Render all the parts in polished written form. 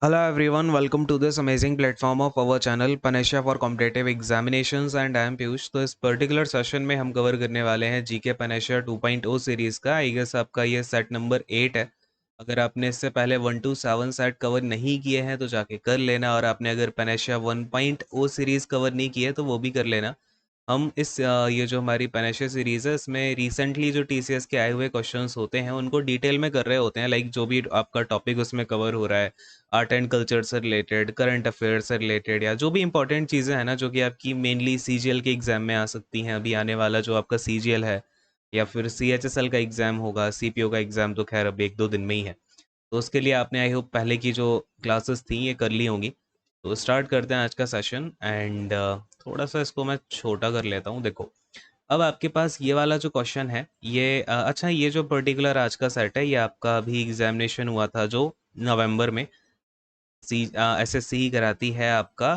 Hello everyone, welcome to this amazing platform of our channel Panesha for Competitive Examinations and I am Piyush। तो इस particular session में हम cover करने वाले हैं जीके पनेशा 2.0 सीरीज़ का। आई गेस आपका ये सेट नंबर 8 है। अगर आपने इससे पहले 1 to 7 सेट कवर नहीं किए हैं तो जाके कर लेना, और आपने अगर पनेशा 1.0 सीरीज़ कवर नहीं की है तो वो भी कर लेना। हम ये जो हमारी पेनेशिया सीरीज़ है इसमें रिसेंटली जो टीसीएस के आए हुए क्वेश्चंस होते हैं उनको डिटेल में कर रहे होते हैं, लाइक जो भी आपका टॉपिक उसमें कवर हो रहा है, आर्ट एंड कल्चर से रिलेटेड, करंट अफेयर से रिलेटेड, या जो भी इंपॉर्टेंट चीज़ें हैं ना जो कि आपकी मेनली सीजीएल के एग्ज़ाम में आ सकती हैं। अभी आने वाला जो आपका सीजीएल है या फिर सीएचएसएल का एग्ज़ाम होगा, सीपीओ का एग्ज़ाम तो खैर अब 1-2 दिन में ही है। तो उसके लिए आपने आई होप पहले की जो क्लासेस थी ये कर ली होंगी। तो स्टार्ट करते हैं आज का सेशन एंड थोड़ा सा इसको मैं छोटा कर लेता हूँ। देखो, अब आपके पास ये वाला जो क्वेश्चन है ये अच्छा, ये जो पर्टिकुलर आज का सेट है ये आपका अभी एग्जामिनेशन हुआ था जो नवंबर में एसएससी ही कराती है आपका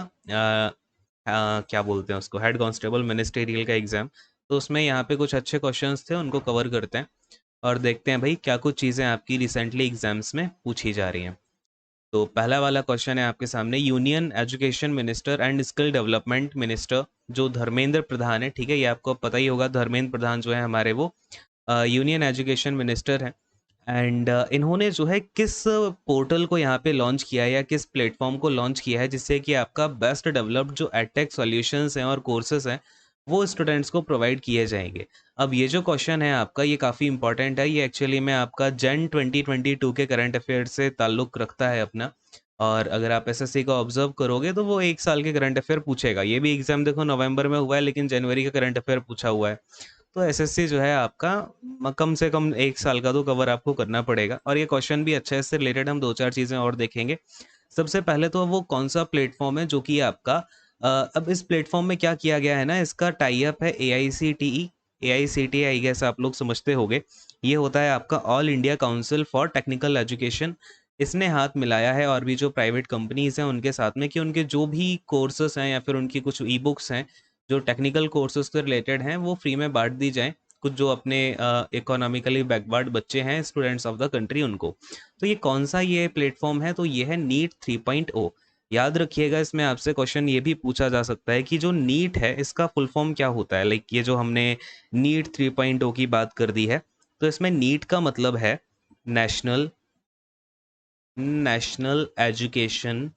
क्या बोलते हैं उसको, हेड कांस्टेबल मिनिस्टेरियल का एग्ज़ाम। तो उसमें यहाँ पे कुछ अच्छे क्वेश्चंस थे, उनको कवर करते हैं और देखते हैं भाई क्या कुछ चीज़ें आपकी रिसेंटली एग्जाम्स में पूछी जा रही हैं। तो पहला वाला क्वेश्चन है आपके सामने, union education minister and skill development minister जो धर्मेंद्र प्रधान है, ठीक है, ये आपको पता ही होगा। धर्मेंद्र प्रधान जो है हमारे वो यूनियन एजुकेशन मिनिस्टर हैं। एंड इन्होंने जो है किस पोर्टल को यहाँ पे लॉन्च किया है या किस प्लेटफॉर्म को लॉन्च किया है जिससे कि आपका बेस्ट डेवलप्ड जो एडटेक सॉल्यूशंस हैं और कोर्सेज हैं वो स्टूडेंट्स को प्रोवाइड किए जाएंगे। अब ये जो क्वेश्चन है आपका ये काफ़ी इंपॉर्टेंट है। ये एक्चुअली में आपका जन 2022 के करंट अफेयर से ताल्लुक़ रखता है अपना। और अगर आप एसएससी को ऑब्जर्व करोगे तो वो 1 साल के करंट अफेयर पूछेगा। ये भी एग्ज़ाम देखो नवंबर में हुआ है लेकिन जनवरी का करंट अफेयर पूछा हुआ है। तो एसएससी जो है आपका कम से कम 1 साल का तो कवर आपको करना पड़ेगा। और ये क्वेश्चन भी अच्छा है, इससे रिलेटेड हम 2-4 चीज़ें और देखेंगे। सबसे पहले तो वो कौन-सा प्लेटफ़ॉर्म है जो कि आपका अब इस प्लेटफ़ॉर्म में क्या किया गया है ना, इसका टाई अप है एआईसीटीई। एआईसीटीई आई गेस आप लोग समझते होंगे। ये होता है आपका all India council for technical education. इसने हाथ मिलाया है और भी जो प्राइवेट कंपनीज़ हैं उनके साथ में कि उनके जो भी कोर्सेज़ हैं या फिर उनकी कुछ ई-बुक्स हैं जो टेक्निकल कोर्सेज़ से रिलेटेड हैं वो फ्री में बाँट दी जाएँ। कुछ जो अपने इकोनॉमिकली बैकवर्ड बच्चे हैं, स्टूडेंट्स ऑफ द कंट्री, उनको। तो ये कौन-सा ये प्लेटफ़ॉर्म है? तो ये है नीट 3.0। याद रखिएगा, इसमें आपसे क्वेश्चन ये भी पूछा जा सकता है कि जो नीट है इसका फुल फॉर्म क्या होता है? लाइक ये जो हमने नीट 3.0 की बात कर दी है, तो इसमें नीट का मतलब है national national education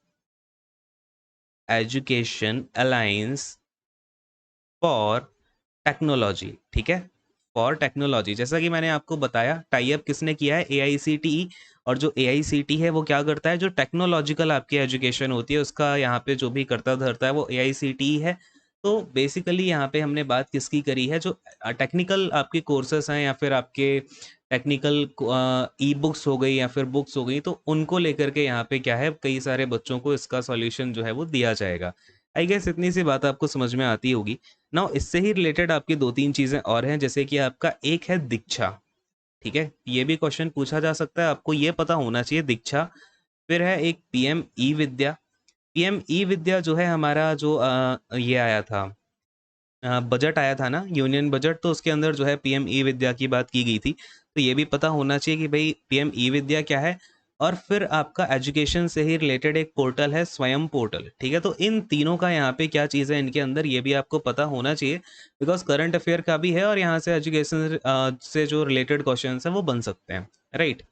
education alliance for technology, ठीक है? फॉर टेक्नोलॉजी, जैसा कि मैंने आपको बताया टाई अप किसने किया है, एआईसीटीई। और जो एआईसीटी है वो क्या करता है, जो टेक्नोलॉजिकल आपकी एजुकेशन होती है उसका यहाँ पे जो भी करता धरता है वो एआईसीटीई है। तो बेसिकली यहाँ पे हमने बात किसकी करी है, जो टेक्निकल आपके कोर्सेस हैं या फिर आपके टेक्निकल ई बुक्स हो गई या फिर बुक्स हो गई, तो उनको लेकर के यहाँ पे क्या है, कई सारे बच्चों को इसका सॉल्यूशन जो है वो दिया जाएगा। आई गेस इतनी सी बात आपको समझ में आती होगी। नाउ इससे ही रिलेटेड आपकी 2-3 चीज़ें और हैं, जैसे कि आपका एक है दीक्षा, ठीक है? ये भी क्वेश्चन पूछा जा सकता है, आपको ये पता होना चाहिए दीक्षा। फिर है एक पीएम ई विद्या। पीएम ई विद्या जो है हमारा जो ये आया था, बजट आया था ना, यूनियन बजट, तो उसके अंदर जो है पीएम ई विद्या की बात की गई थी। तो ये भी पता होना चाहिए कि भाई पीएम ई विद्या क्या है। और फिर आपका एजुकेशन से ही रिलेटेड एक पोर्टल है स्वयं पोर्टल, ठीक है? तो इन तीनों का यहाँ पे क्या चीज़ है इनके अंदर, ये भी आपको पता होना चाहिए, बिकॉज करंट अफेयर का भी है और यहाँ से एजुकेशन से जो रिलेटेड क्वेश्चन है वो बन सकते हैं, राइट?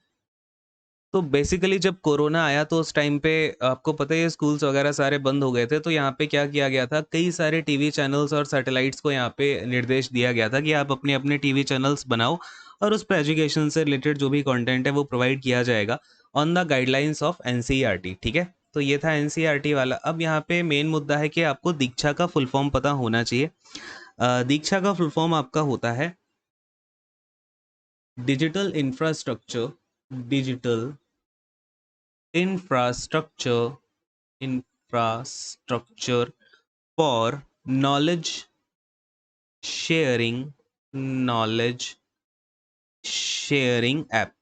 तो बेसिकली जब कोरोना आया तो उस टाइम पे आपको पता ही है स्कूल्स वगैरह सारे बंद हो गए थे, तो यहाँ पे क्या किया गया था, कई सारे टीवी चैनल्स और सैटेलाइट्स को यहाँ पे निर्देश दिया गया था कि आप अपने अपने टीवी चैनल्स बनाओ और उस पर एजुकेशन से रिलेटेड जो भी कंटेंट है वो प्रोवाइड किया जाएगा on the guidelines of NCERT, ठीक है? तो ये था एनसीईआरटी वाला। अब यहाँ पे मेन मुद्दा है कि आपको दीक्षा का फुल फॉर्म पता होना चाहिए। दीक्षा का फुल फॉर्म आपका होता है digital infrastructure, digital infrastructure infrastructure for sharing knowledge sharing app.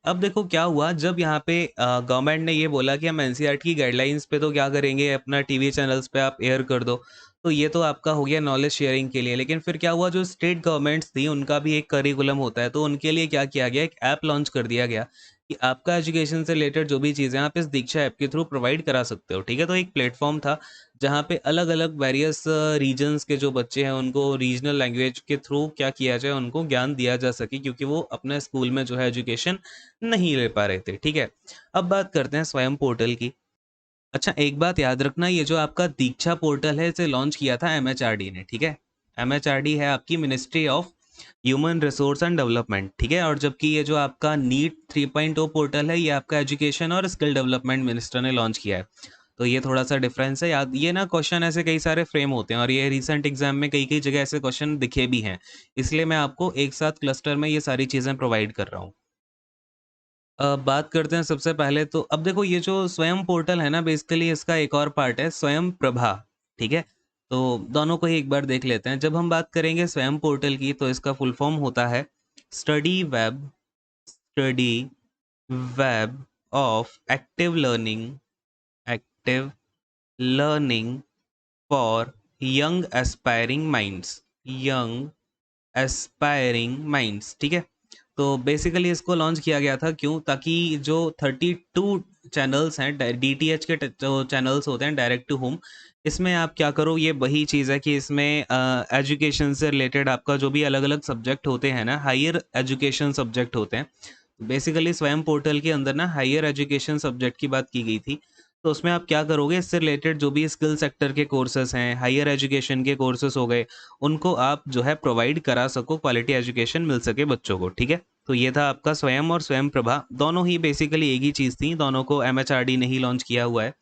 अब देखो क्या हुआ, जब यहाँ पे गवर्नमेंट ने ये बोला कि हम एनसीईआरटी की गाइडलाइंस पे तो क्या करेंगे, अपना टीवी चैनल्स पे आप एयर कर दो। तो ये तो आपका हो गया नॉलेज शेयरिंग के लिए, लेकिन फिर क्या हुआ, जो स्टेट गवर्नमेंट्स थी उनका भी एक करिकुलम होता है, तो उनके लिए क्या किया गया, एक ऐप लॉन्च कर दिया गया कि आपका एजुकेशन से रिलेटेड जो भी चीज़ें आप इस दीक्षा ऐप के थ्रू प्रोवाइड करा सकते हो, ठीक है। तो एक प्लेटफॉर्म था जहाँ पे अलग अलग वेरियस रीजन्स के जो बच्चे हैं उनको रीजनल लैंग्वेज के थ्रू क्या किया जाए, उनको ज्ञान दिया जा सके, क्योंकि वो अपने स्कूल में जो है एजुकेशन नहीं ले पा रहे थे, ठीक है। अब बात करते हैं स्वयं पोर्टल की। अच्छा, एक बात याद रखना, ये जो आपका दीक्षा पोर्टल है इसे लॉन्च किया था एमएचआरडी ने, ठीक है। एमएचआरडी है आपकी ministry of human resource and development, ठीक है। और जबकि ये जो आपका नीट 3.0 पोर्टल है ये आपका एजुकेशन और स्किल डेवलपमेंट मिनिस्टर ने लॉन्च किया है। तो ये थोड़ा सा डिफरेंस है, याद ये ना क्वेश्चन ऐसे कई सारे फ्रेम होते हैं और ये रिसेंट एग्जाम में कई कई जगह ऐसे क्वेश्चन दिखे भी हैं, इसलिए मैं आपको एक साथ क्लस्टर में ये सारी चीज़ें प्रोवाइड कर रहा हूँ। बात करते हैं सबसे पहले तो, अब देखो ये जो स्वयं पोर्टल है ना, बेसिकली इसका एक और पार्ट है स्वयं प्रभा, ठीक है। तो दोनों को ही एक बार देख लेते हैं। जब हम बात करेंगे स्वयं पोर्टल की तो इसका फुल फॉर्म होता है study web of active learning for young aspiring minds, ठीक है। तो बेसिकली इसको लॉन्च किया गया था क्यों, ताकि जो 32 चैनल्स हैं, डीटीएच के जो चैनल्स होते हैं डायरेक्ट टू होम, इसमें आप क्या करो, ये वही चीज़ है कि इसमें एजुकेशन से रिलेटेड आपका जो भी अलग अलग सब्जेक्ट होते हैं ना, हायर एजुकेशन सब्जेक्ट होते हैं। बेसिकली स्वयं पोर्टल के अंदर ना हायर एजुकेशन सब्जेक्ट की बात की गई थी। तो उसमें आप क्या करोगे, इससे रिलेटेड जो भी स्किल सेक्टर के कोर्सेज हैं, हायर एजुकेशन के कोर्सेज हो गए, उनको आप जो है प्रोवाइड करा सको, क्वालिटी एजुकेशन मिल सके बच्चों को, ठीक है। तो ये था आपका स्वयं और स्वयं प्रभा, दोनों ही बेसिकली एक ही चीज़ थी, दोनों को एमएचआरडी ने ही लॉन्च किया हुआ है।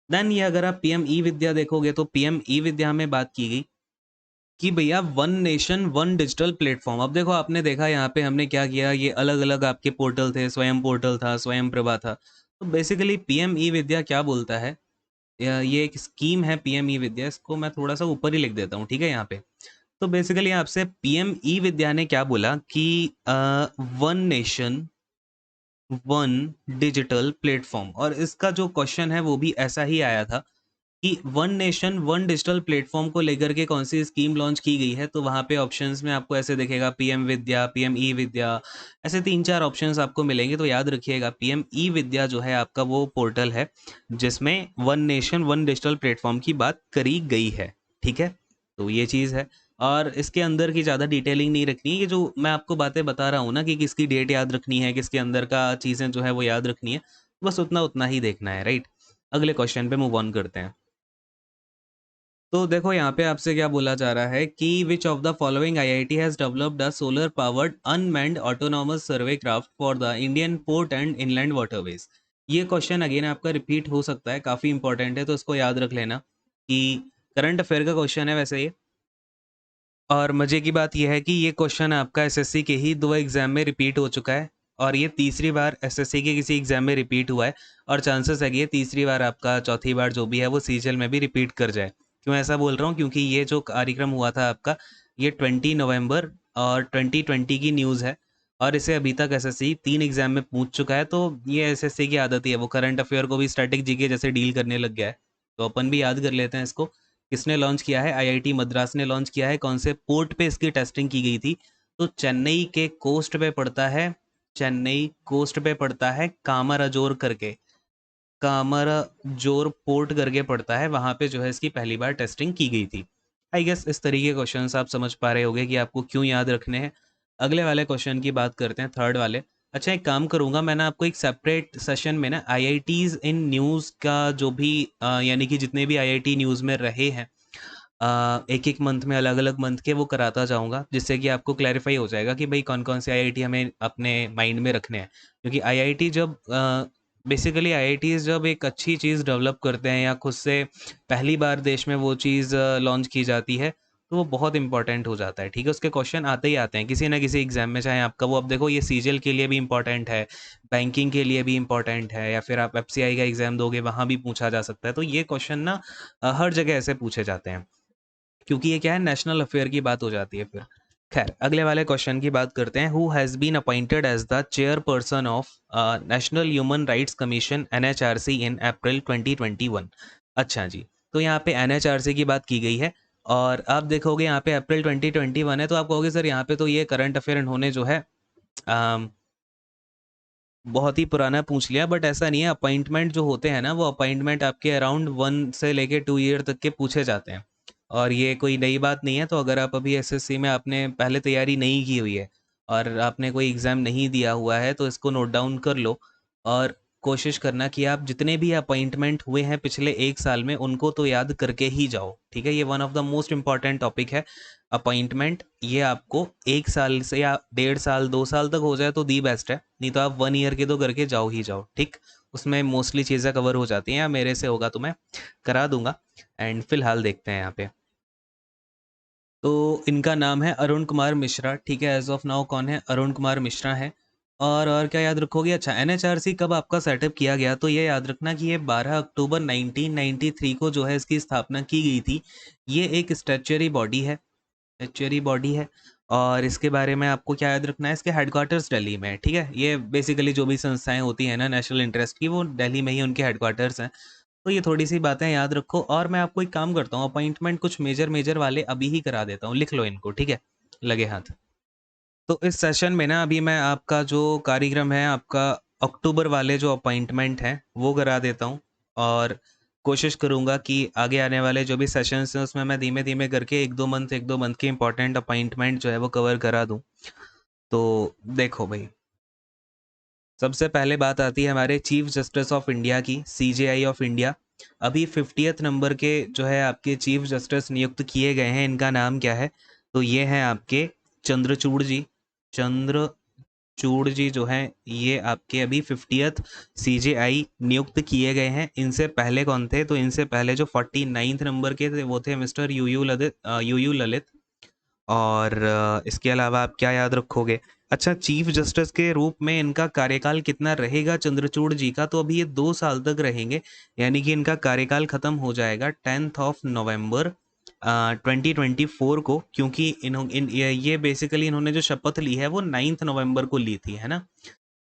देन ये अगर आप पीएम ई विद्या देखोगे तो पीएम ई विद्या में बात की गई कि भैया one nation one digital platform. अब देखो आपने देखा यहाँ पे हमने क्या किया, ये अलग अलग आपके पोर्टल थे, स्वयं पोर्टल था, स्वयं प्रभा था। तो बेसिकली पीएम ई विद्या क्या बोलता है, ये एक स्कीम है पीएम ई विद्या, इसको मैं थोड़ा सा ऊपर ही लिख देता हूँ, ठीक है यहाँ पे। तो बेसिकली आपसे पीएम ई विद्या ने क्या बोला कि one nation one digital platform, और इसका जो क्वेश्चन है वो भी ऐसा ही आया था कि one nation one digital platform को लेकर के कौन सी स्कीम लॉन्च की गई है। तो वहाँ पे ऑप्शंस में आपको ऐसे दिखेगा पीएम विद्या, पीएम ई विद्या, ऐसे 3-4 ऑप्शंस आपको मिलेंगे। तो याद रखिएगा पीएम ई विद्या जो है आपका वो पोर्टल है जिसमें one nation one digital platform की बात करी गई है, ठीक है। तो ये चीज़ है, और इसके अंदर की ज़्यादा डिटेलिंग नहीं रखनी है, ये जो मैं आपको बातें बता रहा हूँ ना कि किसकी डेट याद रखनी है, किसके अंदर का चीज़ें जो है वो याद रखनी है, बस उतना उतना ही देखना है, राइट। अगले क्वेश्चन पे मूव ऑन करते हैं। तो देखो यहाँ पे आपसे क्या बोला जा रहा है कि which of the following IIT has developed a solar powered unmanned autonomous survey craft for the Indian port and inland waterways. ये क्वेश्चन अगेन आपका रिपीट हो सकता है, काफ़ी इंपॉर्टेंट है, तो इसको याद रख लेना कि करंट अफेयर का क्वेश्चन है वैसे ये। और मज़े की बात यह है कि ये क्वेश्चन आपका एसएससी के ही 2 एग्ज़ाम में रिपीट हो चुका है, और ये तीसरी बार एसएससी के किसी एग्ज़ाम में रिपीट हुआ है, और चांसेस है कि ये तीसरी बार आपका, चौथी बार जो भी है वो सीजीएल में भी रिपीट कर जाए। क्यों ऐसा बोल रहा हूँ, क्योंकि ये जो कार्यक्रम हुआ था आपका, ये 20 नवंबर और 2020 की न्यूज़ है, और इसे अभी तक एसएससी 3 एग्ज़ाम में पूछ चुका है। तो ये एसएससी की आदत ही है, वो करंट अफेयर को भी स्टैटिक जीके जैसे डील करने लग गया है। तो अपन भी याद कर लेते हैं इसको। किसने लॉन्च किया है, आईआईटी मद्रास ने लॉन्च किया है। कौन से पोर्ट पे इसकी टेस्टिंग की गई थी, तो चेन्नई के कोस्ट पे पड़ता है, चेन्नई कोस्ट पे पड़ता है कामराजोर करके, कामराजोर पोर्ट करके पड़ता है, वहां पे जो है इसकी पहली बार टेस्टिंग की गई थी। आई गेस इस तरीके के क्वेश्चंस आप समझ पा रहे होंगे कि आपको क्यों याद रखने हैं। अगले वाले क्वेश्चन की बात करते हैं, थर्ड वाले। अच्छा, एक काम करूंगा मैं ना, आपको एक सेपरेट सेशन में ना आईआईटीज इन न्यूज़ का जो भी यानी कि जितने भी आईआईटी न्यूज़ में रहे हैं एक एक मंथ में, अलग अलग मंथ के, वो कराता जाऊंगा, जिससे कि आपको क्लैरिफाई हो जाएगा कि भाई कौन कौन से आईआईटी हमें अपने माइंड में रखने हैं। क्योंकि आईआईटी जब बेसिकली आईआईटीज जब एक अच्छी चीज़ डेवलप करते हैं या खुद से पहली बार देश में वो चीज़ लॉन्च की जाती है, तो वो बहुत इंपॉर्टेंट हो जाता है, ठीक है। उसके क्वेश्चन आते ही आते हैं किसी ना किसी एग्जाम में, चाहे आपका वो, अब देखो ये सीजीएल के लिए भी इंपॉर्टेंट है, बैंकिंग के लिए भी इंपॉर्टेंट है, या फिर आप एफसीआई का एग्जाम दोगे वहाँ भी पूछा जा सकता है। तो ये क्वेश्चन ना हर जगह ऐसे पूछे जाते हैं, क्योंकि ये क्या है, नेशनल अफेयर की बात हो जाती है फिर। खैर, अगले वाले क्वेश्चन की बात करते हैं। Who has been appointed as the chairperson of National Human Rights Commission NHRC in April 2021। अच्छा जी, तो यहाँ पे एनएचआरसी की बात की गई है, और आप देखोगे यहाँ पे अप्रैल 2021 है, तो आप कहोगे सर यहाँ पे तो ये करंट अफेयर इन्होंने जो है बहुत ही पुराना पूछ लिया, बट ऐसा नहीं है। अपॉइंटमेंट जो होते हैं ना, वो अपॉइंटमेंट आपके अराउंड 1 से लेके 2 ईयर तक के पूछे जाते हैं, और ये कोई नई बात नहीं है। तो अगर आप अभी एसएससी में आपने पहले तैयारी नहीं की हुई है और आपने कोई एग्ज़ाम नहीं दिया हुआ है, तो इसको नोट डाउन कर लो, और कोशिश करना कि आप जितने भी अपॉइंटमेंट हुए हैं पिछले 1 साल में, उनको तो याद करके ही जाओ, ठीक है? ये one of the most important topic है, अपॉइंटमेंट। ये आपको 1 साल से या 1.5 साल 2 साल तक हो जाए तो दी बेस्ट है, नहीं तो आप 1 ईयर के तो करके जाओ ही जाओ, ठीक? उसमें मोस्टली चीज़ें कवर हो जाती हैं, या मेरे से होगा तो मैं करा दूंगा। एंड फिलहाल देखते हैं यहाँ पे। तो इनका नाम है अरुण कुमार मिश्रा, ठीक है? एज ऑफ नाउ कौन है? अरुण कुमार मिश्रा है। और क्या याद रखोगे? अच्छा, एनएचआरसी कब आपका सेटअप किया गया? तो ये याद रखना कि ये 12 अक्टूबर 1993 को जो है इसकी स्थापना की गई थी। ये एक स्टैच्यूरी बॉडी है, स्टैच्यूरी बॉडी है। और इसके बारे में आपको क्या याद रखना है? इसके हेडक्वार्टर्स दिल्ली में है, ठीक है? ये बेसिकली जो भी संस्थाएं होती हैं ना नेशनल इंटरेस्ट की, वो दिल्ली में ही उनके हेडक्वार्टर्स हैं। तो ये थोड़ी सी बातें याद रखो, और मैं आपको एक काम करता हूँ, अपॉइंटमेंट कुछ मेजर मेजर वाले अभी ही करा देता हूँ, लिख लो इनको, ठीक है? लगे हाथ। तो इस सेशन में ना अभी मैं आपका जो कार्यक्रम है, आपका अक्टूबर वाले जो अपॉइंटमेंट हैं वो करा देता हूँ, और कोशिश करूँगा कि आगे आने वाले जो भी सेशंस हैं उसमें मैं धीमे धीमे करके एक दो मंथ के इंपॉर्टेंट अपॉइंटमेंट जो है वो कवर करा दूँ। तो देखो भाई, सबसे पहले बात आती है हमारे चीफ जस्टिस ऑफ इंडिया की, सीजेआई ऑफ इंडिया। अभी 50th नंबर के जो है आपके चीफ जस्टिस नियुक्त किए गए हैं, इनका नाम क्या है? तो ये हैं आपके चंद्रचूड़ जी। चंद्रचूड़ जी जो हैं, ये आपके अभी 50th सीजेआई नियुक्त किए गए हैं। इनसे पहले कौन थे? तो इनसे पहले जो 49th नंबर के थे वो थे मिस्टर यूयू ललित। और इसके अलावा आप क्या याद रखोगे? अच्छा, चीफ जस्टिस के रूप में इनका कार्यकाल कितना रहेगा चंद्रचूड़ जी का? तो अभी ये 2 साल तक रहेंगे, यानी कि इनका कार्यकाल खत्म हो जाएगा 10th ऑफ नवंबर 2024 को, क्योंकि ये बेसिकली इन्होंने जो शपथ ली है वो 9th नवंबर को ली थी, है ना?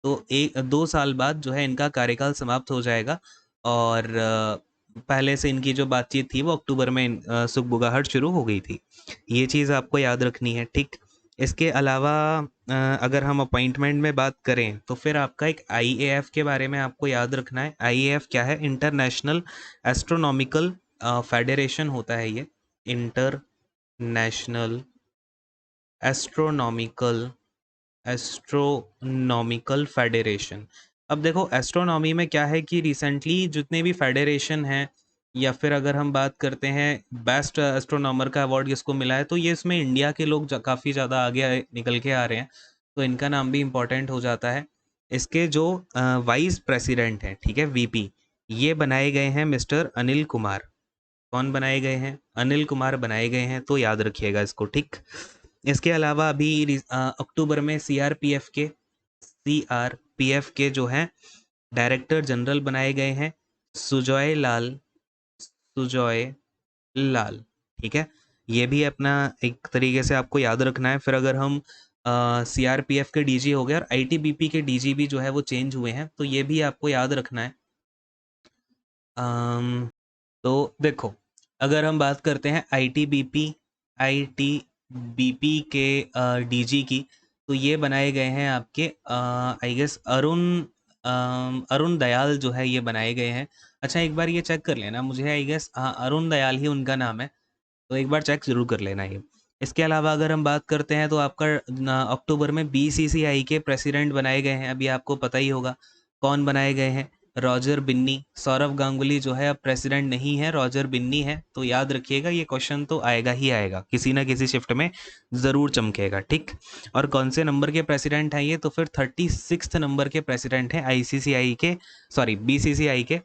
तो 2 साल बाद जो है इनका कार्यकाल समाप्त हो जाएगा, और पहले से इनकी जो बातचीत थी वो अक्टूबर में सुगबुगाहट शुरू हो गई थी। ये चीज़ आपको याद रखनी है, ठीक? इसके अलावा अगर हम अपॉइंटमेंट में बात करें तो फिर आपका एक आईएएफ के बारे में आपको याद रखना है। आईएएफ क्या है? इंटरनेशनल एस्ट्रोनॉमिकल फेडरेशन होता है ये। International astronomical astronomical federation. अब देखो, एस्ट्रोनॉमी में क्या है कि रिसेंटली जितने भी फेडरेशन हैं, या फिर अगर हम बात करते हैं बेस्ट एस्ट्रोनॉमर का अवार्ड किसको मिला है, तो ये इसमें इंडिया के लोग काफ़ी ज़्यादा निकल के आ रहे हैं, तो इनका नाम भी इम्पोर्टेंट हो जाता है। इसके जो वाइस प्रेसिडेंट हैं, ठीक है, वीपी, ये बनाए गए हैं मिस्टर अनिल कुमार। कौन बनाए गए हैं? अनिल कुमार बनाए गए हैं, तो याद रखिएगा इसको, ठीक? इसके अलावा अभी अक्टूबर में सीआरपीएफ के जो हैं डायरेक्टर जनरल बनाए गए हैं सुजॉय लाल, ठीक है? ये भी अपना एक तरीके से आपको याद रखना है। फिर अगर हम सीआरपीएफ के डीजी हो गए, और आईटीबीपी के डीजी भी जो है वो चेंज हुए हैं, तो ये भी आपको याद रखना है। तो देखो, अगर हम बात करते हैं आईटीबीपी के डीजी की, तो ये बनाए गए हैं आपके आई गेस अरुण दयाल जो है ये बनाए गए हैं। अच्छा, एक बार ये चेक कर लेना, मुझे आई गेस हाँ अरुण दयाल ही उनका नाम है, तो एक बार चेक जरूर कर लेना ये। इसके अलावा अगर हम बात करते हैं तो आपका अक्टूबर में बीसीसीआई के प्रेसिडेंट बनाए गए हैं, अभी आपको पता ही होगा कौन बनाए गए हैं? रॉजर बिन्नी। सौरव गांगुली जो है अब प्रेसिडेंट नहीं है, रॉजर बिन्नी है। तो याद रखिएगा, ये क्वेश्चन तो आएगा ही आएगा, किसी ना किसी शिफ्ट में ज़रूर चमकेगा, ठीक? और कौन से नंबर के प्रेसिडेंट हैं ये? तो फिर 36th नंबर के प्रेसिडेंट हैं आईसीसीआई के, सॉरी बीसीसीआई के।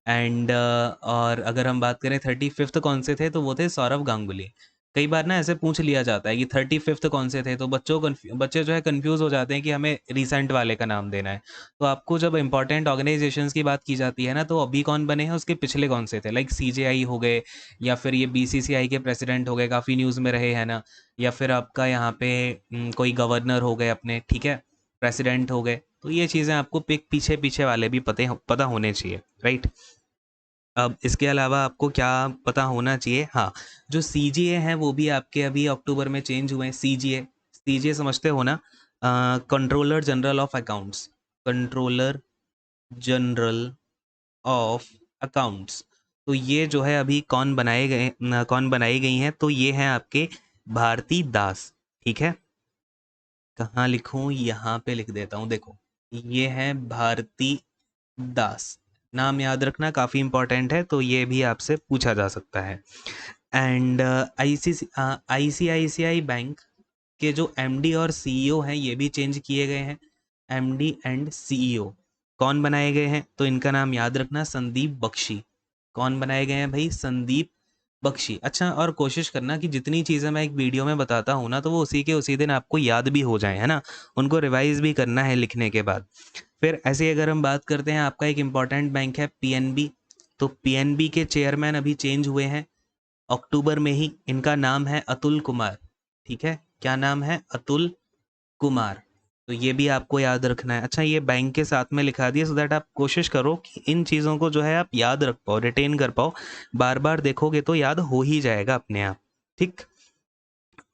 एंड और अगर हम बात करें 35th कौन से थे, तो वो थे सौरव गांगुली। कई बार ना ऐसे पूछ लिया जाता है कि 35th कौन से थे, तो बच्चे जो है कंफ्यूज हो जाते हैं कि हमें रिसेंट वाले का नाम देना है। तो आपको जब इंपॉर्टेंट ऑर्गेनाइजेशंस की बात की जाती है ना, तो अभी कौन बने हैं उसके पिछले कौन से थे, लाइक सीजेआई हो गए, या फिर ये बीसीसीआई के प्रेसिडेंट हो गए, काफ़ी न्यूज़ में रहे हैं ना, या फिर आपका यहाँ पे कोई गवर्नर हो गए अपने, ठीक है, प्रेसिडेंट हो गए। तो ये चीज़ें आपको पीछे पीछे वाले भी पता होने चाहिए, राइट? अब इसके अलावा आपको क्या पता होना चाहिए? हाँ, जो सीजीए हैं वो भी आपके अभी अक्टूबर में चेंज हुए हैं। सीजीए, सीजीए समझते हो ना? Controller general of accounts. Controller general of accounts. तो ये जो है अभी कौन बनाई गई हैं, तो ये हैं आपके भारती दास। ठीक है, कहाँ लिखूं, यहाँ पे लिख देता हूँ, देखो ये है भारती दास। नाम याद रखना काफ़ी इंपॉर्टेंट है, तो ये भी आपसे पूछा जा सकता है। एंड आईसीआईसीआई बैंक के जो एमडी और सीईओ हैं ये भी चेंज किए गए हैं। एमडी एंड सीईओ कौन बनाए गए हैं, तो इनका नाम याद रखना, संदीप बख्शी। कौन बनाए गए हैं भाई, संदीप बख्शी। अच्छा, और कोशिश करना कि जितनी चीज़ें मैं एक वीडियो में बताता हूँ ना, तो वो उसी के उसी दिन आपको याद भी हो जाए, है ना, उनको रिवाइज भी करना है लिखने के बाद। फिर ऐसे ही अगर हम बात करते हैं, आपका एक इम्पॉर्टेंट बैंक है पीएनबी। तो पीएनबी के चेयरमैन अभी चेंज हुए हैं अक्टूबर में ही। इनका नाम है अतुल कुमार। ठीक है, क्या नाम है, अतुल कुमार। तो ये भी आपको याद रखना है। अच्छा, ये बैंक के साथ में लिखा दिया, सो दैट आप कोशिश करो कि इन चीज़ों को जो है आप याद रख पाओ, रिटेन कर पाओ। बार बार देखोगे तो याद हो ही जाएगा अपने आप। ठीक,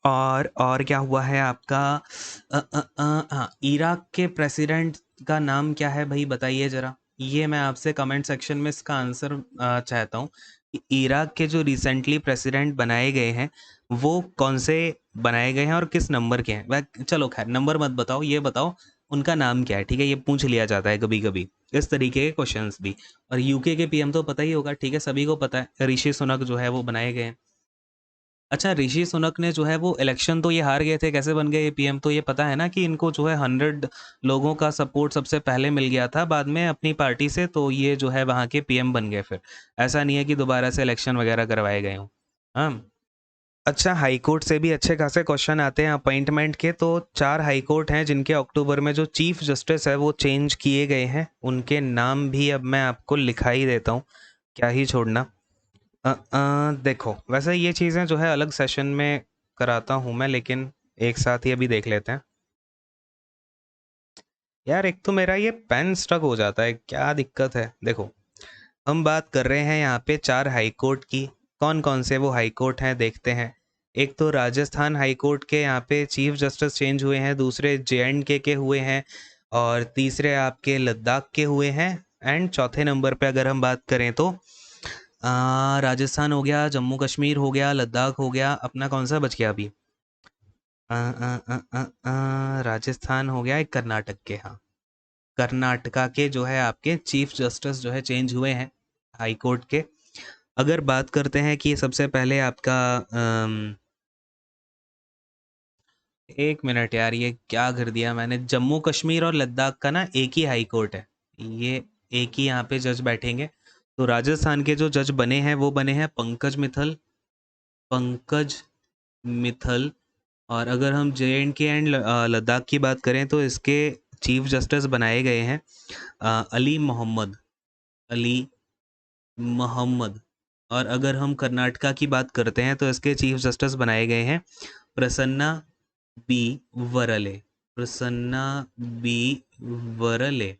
और क्या हुआ है आपका, हाँ, इराक के प्रेसिडेंट का नाम क्या है भाई, बताइए ज़रा। ये मैं आपसे कमेंट सेक्शन में इसका आंसर चाहता हूँ कि इराक के जो रिसेंटली प्रेसिडेंट बनाए गए हैं वो कौन से बनाए गए हैं और किस नंबर के हैं। वह चलो खैर, नंबर मत बताओ, ये बताओ उनका नाम क्या है। ठीक है, ये पूछ लिया जाता है कभी कभी इस तरीके के क्वेश्चंस भी। और यूके के पीएम तो पता ही होगा, ठीक है, सभी को पता है, ऋषि सुनक जो है वो बनाए गए हैं। अच्छा, ऋषि सुनक ने जो है वो इलेक्शन तो ये हार गए थे, कैसे बन गए ये पीएम, तो ये पता है ना कि इनको जो है 100 लोगों का सपोर्ट सबसे पहले मिल गया था बाद में अपनी पार्टी से, तो ये जो है वहाँ के पीएम बन गए। फिर ऐसा नहीं है कि दोबारा से इलेक्शन वगैरह करवाए गए हों। हाँ। अच्छा, हाई कोर्ट से भी अच्छे खासे क्वेश्चन आते हैं अपॉइंटमेंट के। तो 4 हाई कोर्ट हैं जिनके अक्टूबर में जो चीफ जस्टिस है वो चेंज किए गए हैं। उनके नाम भी अब मैं आपको लिखा ही देता हूँ, क्या ही छोड़ना। देखो, वैसे ये चीज़ें जो है अलग सेशन में कराता हूँ मैं, लेकिन एक साथ ही अभी देख लेते हैं। यार, एक तो मेरा ये पेन स्टक हो जाता है, क्या दिक्कत है। देखो, हम बात कर रहे हैं यहाँ पे 4 हाई कोर्ट की। कौन कौन से वो हाई कोर्ट हैं देखते हैं। एक तो राजस्थान हाई कोर्ट के यहाँ पे चीफ जस्टिस चेंज हुए हैं, दूसरे जे के हुए हैं, और तीसरे आपके लद्दाख के हुए हैं। एंड चौथे नंबर पे अगर हम बात करें तो राजस्थान हो गया, जम्मू कश्मीर हो गया, लद्दाख हो गया, अपना कौन सा बच गया अभी, राजस्थान हो गया, एक कर्नाटक के, हाँ, कर्नाटका के जो है आपके चीफ जस्टिस जो है चेंज हुए हैं हाई कोर्ट के। अगर बात करते हैं कि सबसे पहले आपका एक मिनट यार, ये क्या कर दिया मैंने, जम्मू कश्मीर और लद्दाख का ना एक ही हाई कोर्ट है, ये एक ही यहाँ पे जज बैठेंगे। तो राजस्थान के जो जज बने हैं वो बने हैं पंकज मिथल। और अगर हम जे एंड लद्दाख की बात करें तो इसके चीफ जस्टिस बनाए गए हैं अली मोहम्मद। और अगर हम कर्नाटका की बात करते हैं तो इसके चीफ जस्टिस बनाए गए हैं प्रसन्ना बी वरले। प्रसन्ना बी वरले।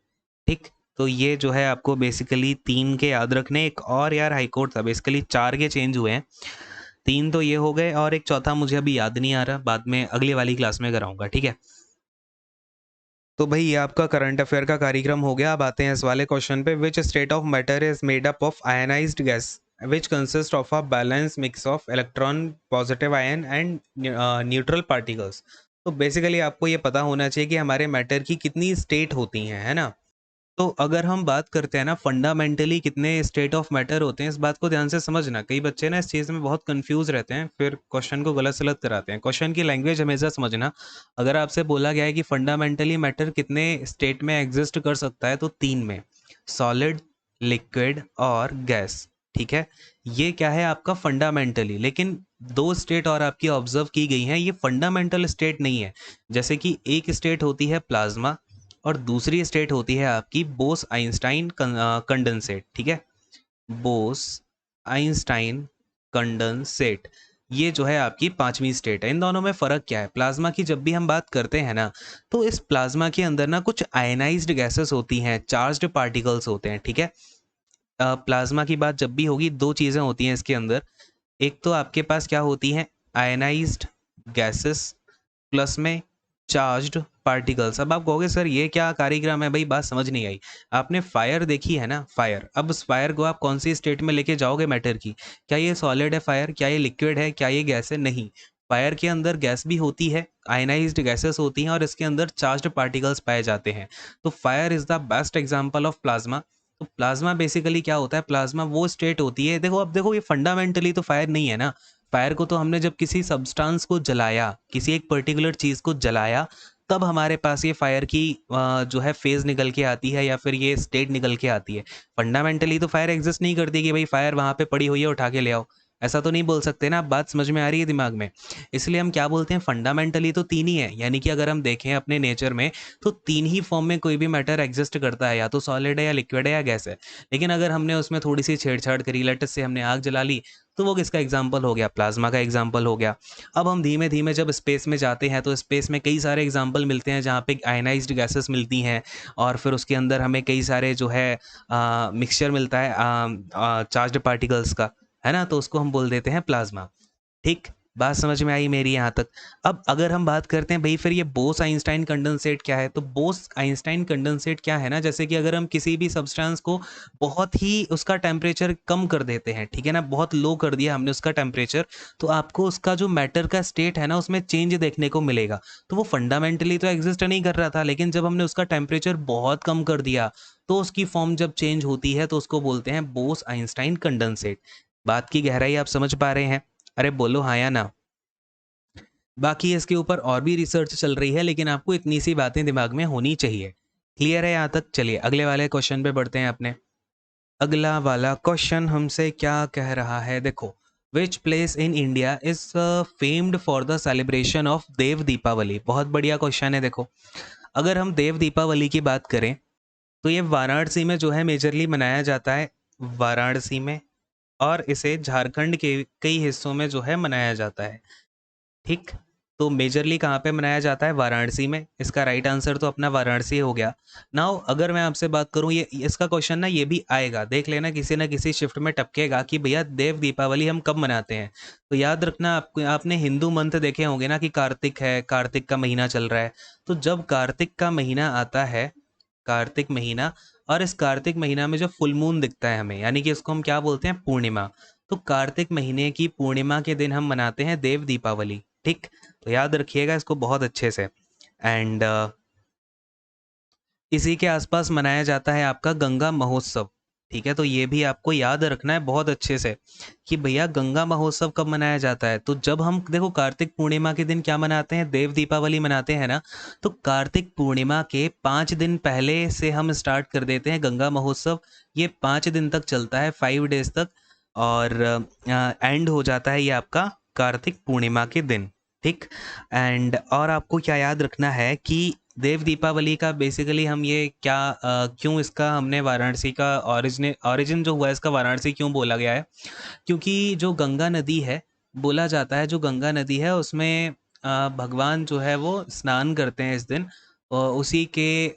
ठीक, तो ये जो है आपको बेसिकली 3 के याद रखने। एक और यार हाई कोर्ट था, बेसिकली 4 के चेंज हुए हैं। 3 तो ये हो गए और एक चौथा मुझे अभी याद नहीं आ रहा, बाद में अगली वाली क्लास में कराऊंगा, ठीक है। तो भाई ये आपका करंट अफेयर का कार्यक्रम हो गया। अब आते हैं इस वाले क्वेश्चन पे, which state of matter is made up of ionised gas which consist of a balance mix of electron, positive ion and neutral particles. तो बेसिकली आपको ये पता होना चाहिए कि हमारे मैटर की कितनी स्टेट होती हैं, है ना। तो अगर हम बात करते हैं ना फंडामेंटली कितने स्टेट ऑफ मैटर होते हैं, इस बात को ध्यान से समझना। कई बच्चे ना इस चीज़ में बहुत कंफ्यूज रहते हैं, फिर क्वेश्चन को गलत सलत कराते हैं। क्वेश्चन की लैंग्वेज हमेशा समझना। अगर आपसे बोला गया है कि फंडामेंटली मैटर कितने स्टेट में एग्जिस्ट कर सकता है, तो 3 में, सॉलिड, लिक्विड और गैस। ठीक है, ये क्या है आपका फंडामेंटली। लेकिन 2 स्टेट और आपकी ऑब्जर्व की गई हैं, ये फंडामेंटल स्टेट नहीं है। जैसे कि एक स्टेट होती है प्लाज्मा और दूसरी स्टेट होती है आपकी बोस आइंस्टाइन कंडेंसेट। ठीक है, बोस आइंस्टाइन कंडेंसेट, ये जो है आपकी 5वीं स्टेट है। इन दोनों में फ़र्क क्या है, प्लाज्मा की जब भी हम बात करते हैं ना, तो इस प्लाज्मा के अंदर ना कुछ आयनाइज्ड गैसेस होती हैं, चार्ज्ड पार्टिकल्स होते हैं। ठीक है, प्लाज्मा की बात जब भी होगी, 2 चीज़ें होती हैं इसके अंदर। एक तो आपके पास क्या होती हैं, आयनाइज्ड गैसेस प्लस में चार्ज्ड पार्टिकल्स। अब आप कहोगे सर ये क्या कार्यक्रम है भाई, बात समझ नहीं आई। आपने फायर देखी है ना, फायर, अब उस फायर को आप कौन सी स्टेट में लेके जाओगे मैटर की, क्या ये सॉलिड है फायर, क्या ये लिक्विड है, क्या ये गैस है, नहीं। फायर के अंदर गैस भी होती है, आयनाइज्ड गैसेस होती हैं और इसके अंदर चार्ज्ड पार्टिकल्स पाए जाते हैं। तो fire is the best example of plasma. तो प्लाज्मा बेसिकली क्या होता है, प्लाज्मा वो स्टेट होती है, देखो अब देखो ये फंडामेंटली तो फायर नहीं है ना। फायर को तो हमने जब किसी सब्सटेंस को जलाया, किसी एक पर्टिकुलर चीज़ को जलाया, तब हमारे पास ये फायर की जो है फेज़ निकल के आती है या फिर ये स्टेट निकल के आती है। फंडामेंटली तो फायर एग्जिस्ट नहीं करती कि भाई फायर वहाँ पे पड़ी हुई है उठा के ले आओ, ऐसा तो नहीं बोल सकते ना। आप बात समझ में आ रही है दिमाग में? इसलिए हम क्या बोलते हैं, फंडामेंटली तो तीन ही है, यानी कि अगर हम देखें अपने नेचर में तो तीन ही फॉर्म में कोई भी मैटर एग्जिस्ट करता है, या तो सॉलिड है या लिक्विड है या गैस है। लेकिन अगर हमने उसमें थोड़ी सी छेड़छाड़ करी, लेट से हमने आग जला ली, तो वो किसका एग्जाम्पल हो गया, प्लाज्मा का एग्जाम्पल हो गया। अब हम धीमे धीमे जब स्पेस में जाते हैं तो स्पेस में कई सारे एग्जाम्पल मिलते हैं जहाँ पे आयनाइज्ड गैसेस मिलती हैं, और फिर उसके अंदर हमें कई सारे जो है मिक्सचर मिलता है चार्ज्ड पार्टिकल्स का, है ना, तो उसको हम बोल देते हैं प्लाज्मा। ठीक, बात समझ में आई मेरी यहाँ तक? अब अगर हम बात करते हैं भाई फिर ये बोस आइंस्टाइन कंडेंसेट क्या है, तो बोस आइंस्टाइन कंडेंसेट क्या है ना, जैसे कि अगर हम किसी भी सब्सटेंस को बहुत ही उसका टेम्परेचर कम कर देते हैं, ठीक है ना, बहुत लो कर दिया हमने उसका टेम्परेचर, तो आपको उसका जो मैटर का स्टेट है ना उसमें चेंज देखने को मिलेगा। तो वो फंडामेंटली तो एग्जिस्ट नहीं कर रहा था, लेकिन जब हमने उसका टेम्परेचर बहुत कम कर दिया तो उसकी फॉर्म जब चेंज होती है तो उसको बोलते हैं बोस आइंस्टाइन कंडेंसेट। बात की गहराई आप समझ पा रहे हैं? अरे बोलो हाँ या ना। बाकी इसके ऊपर और भी रिसर्च चल रही है, लेकिन आपको इतनी सी बातें दिमाग में होनी चाहिए। क्लियर है यहाँ तक? चलिए अगले वाले क्वेश्चन पे बढ़ते हैं अपने। अगला वाला क्वेश्चन हमसे क्या कह रहा है, देखो, which place in India is famed for the celebration of Dev Deepawali. बहुत बढ़िया क्वेश्चन है। देखो, अगर हम देव दीपावली की बात करें तो ये वाराणसी में जो है मेजरली मनाया जाता है, वाराणसी में, और इसे झारखंड के कई हिस्सों में जो है मनाया जाता है। ठीक, तो मेजरली कहाँ पे मनाया जाता है, वाराणसी में। इसका राइट आंसर तो अपना वाराणसी हो गया। नाउ अगर मैं आपसे बात करूँ, ये इसका क्वेश्चन ना ये भी आएगा, देख लेना किसी ना किसी शिफ्ट में टपकेगा कि भैया देव दीपावली हम कब मनाते हैं। तो याद रखना, आपको आपने हिंदू मंथ देखे होंगे ना कि कार्तिक है, कार्तिक का महीना चल रहा है। तो जब कार्तिक का महीना आता है, कार्तिक महीना, और इस कार्तिक महीना में जो फुल मून दिखता है हमें, यानी कि इसको हम क्या बोलते हैं, पूर्णिमा। तो कार्तिक महीने की पूर्णिमा के दिन हम मनाते हैं देव दीपावली। ठीक, तो याद रखिएगा इसको बहुत अच्छे से। एंड इसी के आसपास मनाया जाता है आपका गंगा महोत्सव। ठीक है, तो ये भी आपको याद रखना है बहुत अच्छे से कि भैया गंगा महोत्सव कब मनाया जाता है। तो जब हम देखो कार्तिक पूर्णिमा के दिन क्या मनाते हैं, देव दीपावली मनाते हैं ना, तो कार्तिक पूर्णिमा के 5 दिन पहले से हम स्टार्ट कर देते हैं गंगा महोत्सव। ये 5 दिन तक चलता है, 5 डेज तक, और एंड हो जाता है ये आपका कार्तिक पूर्णिमा के दिन। ठीक, एंड और आपको क्या याद रखना है कि देव दीपावली का बेसिकली हम ये क्या क्यों इसका हमने वाराणसी का ओरिजिन जो हुआ है इसका वाराणसी क्यों बोला गया है, क्योंकि जो गंगा नदी है, बोला जाता है जो गंगा नदी है उसमें भगवान जो है वो स्नान करते हैं इस दिन, और उसी के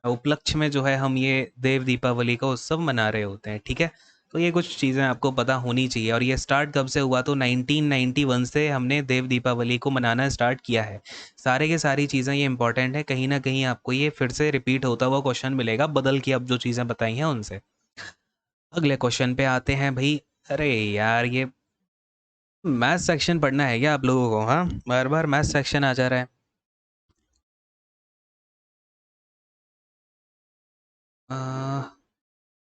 उपलक्ष्य में जो है हम ये देव दीपावली का उत्सव मना रहे होते हैं। ठीक है, तो ये कुछ चीज़ें आपको पता होनी चाहिए। और ये स्टार्ट कब से हुआ, तो 1991 से हमने देव दीपावली को मनाना स्टार्ट किया है। सारे के सारी चीज़ें ये इंपॉर्टेंट है, कहीं ना कहीं आपको ये फिर से रिपीट होता हुआ क्वेश्चन मिलेगा बदल के अब जो चीज़ें बताई हैं उनसे। अगले क्वेश्चन पे आते हैं भाई। अरे यार, ये मैथ सेक्शन पढ़ना है क्या आप लोगों को? हाँ, बार बार मैथ सेक्शन आ जा रहा है। आ,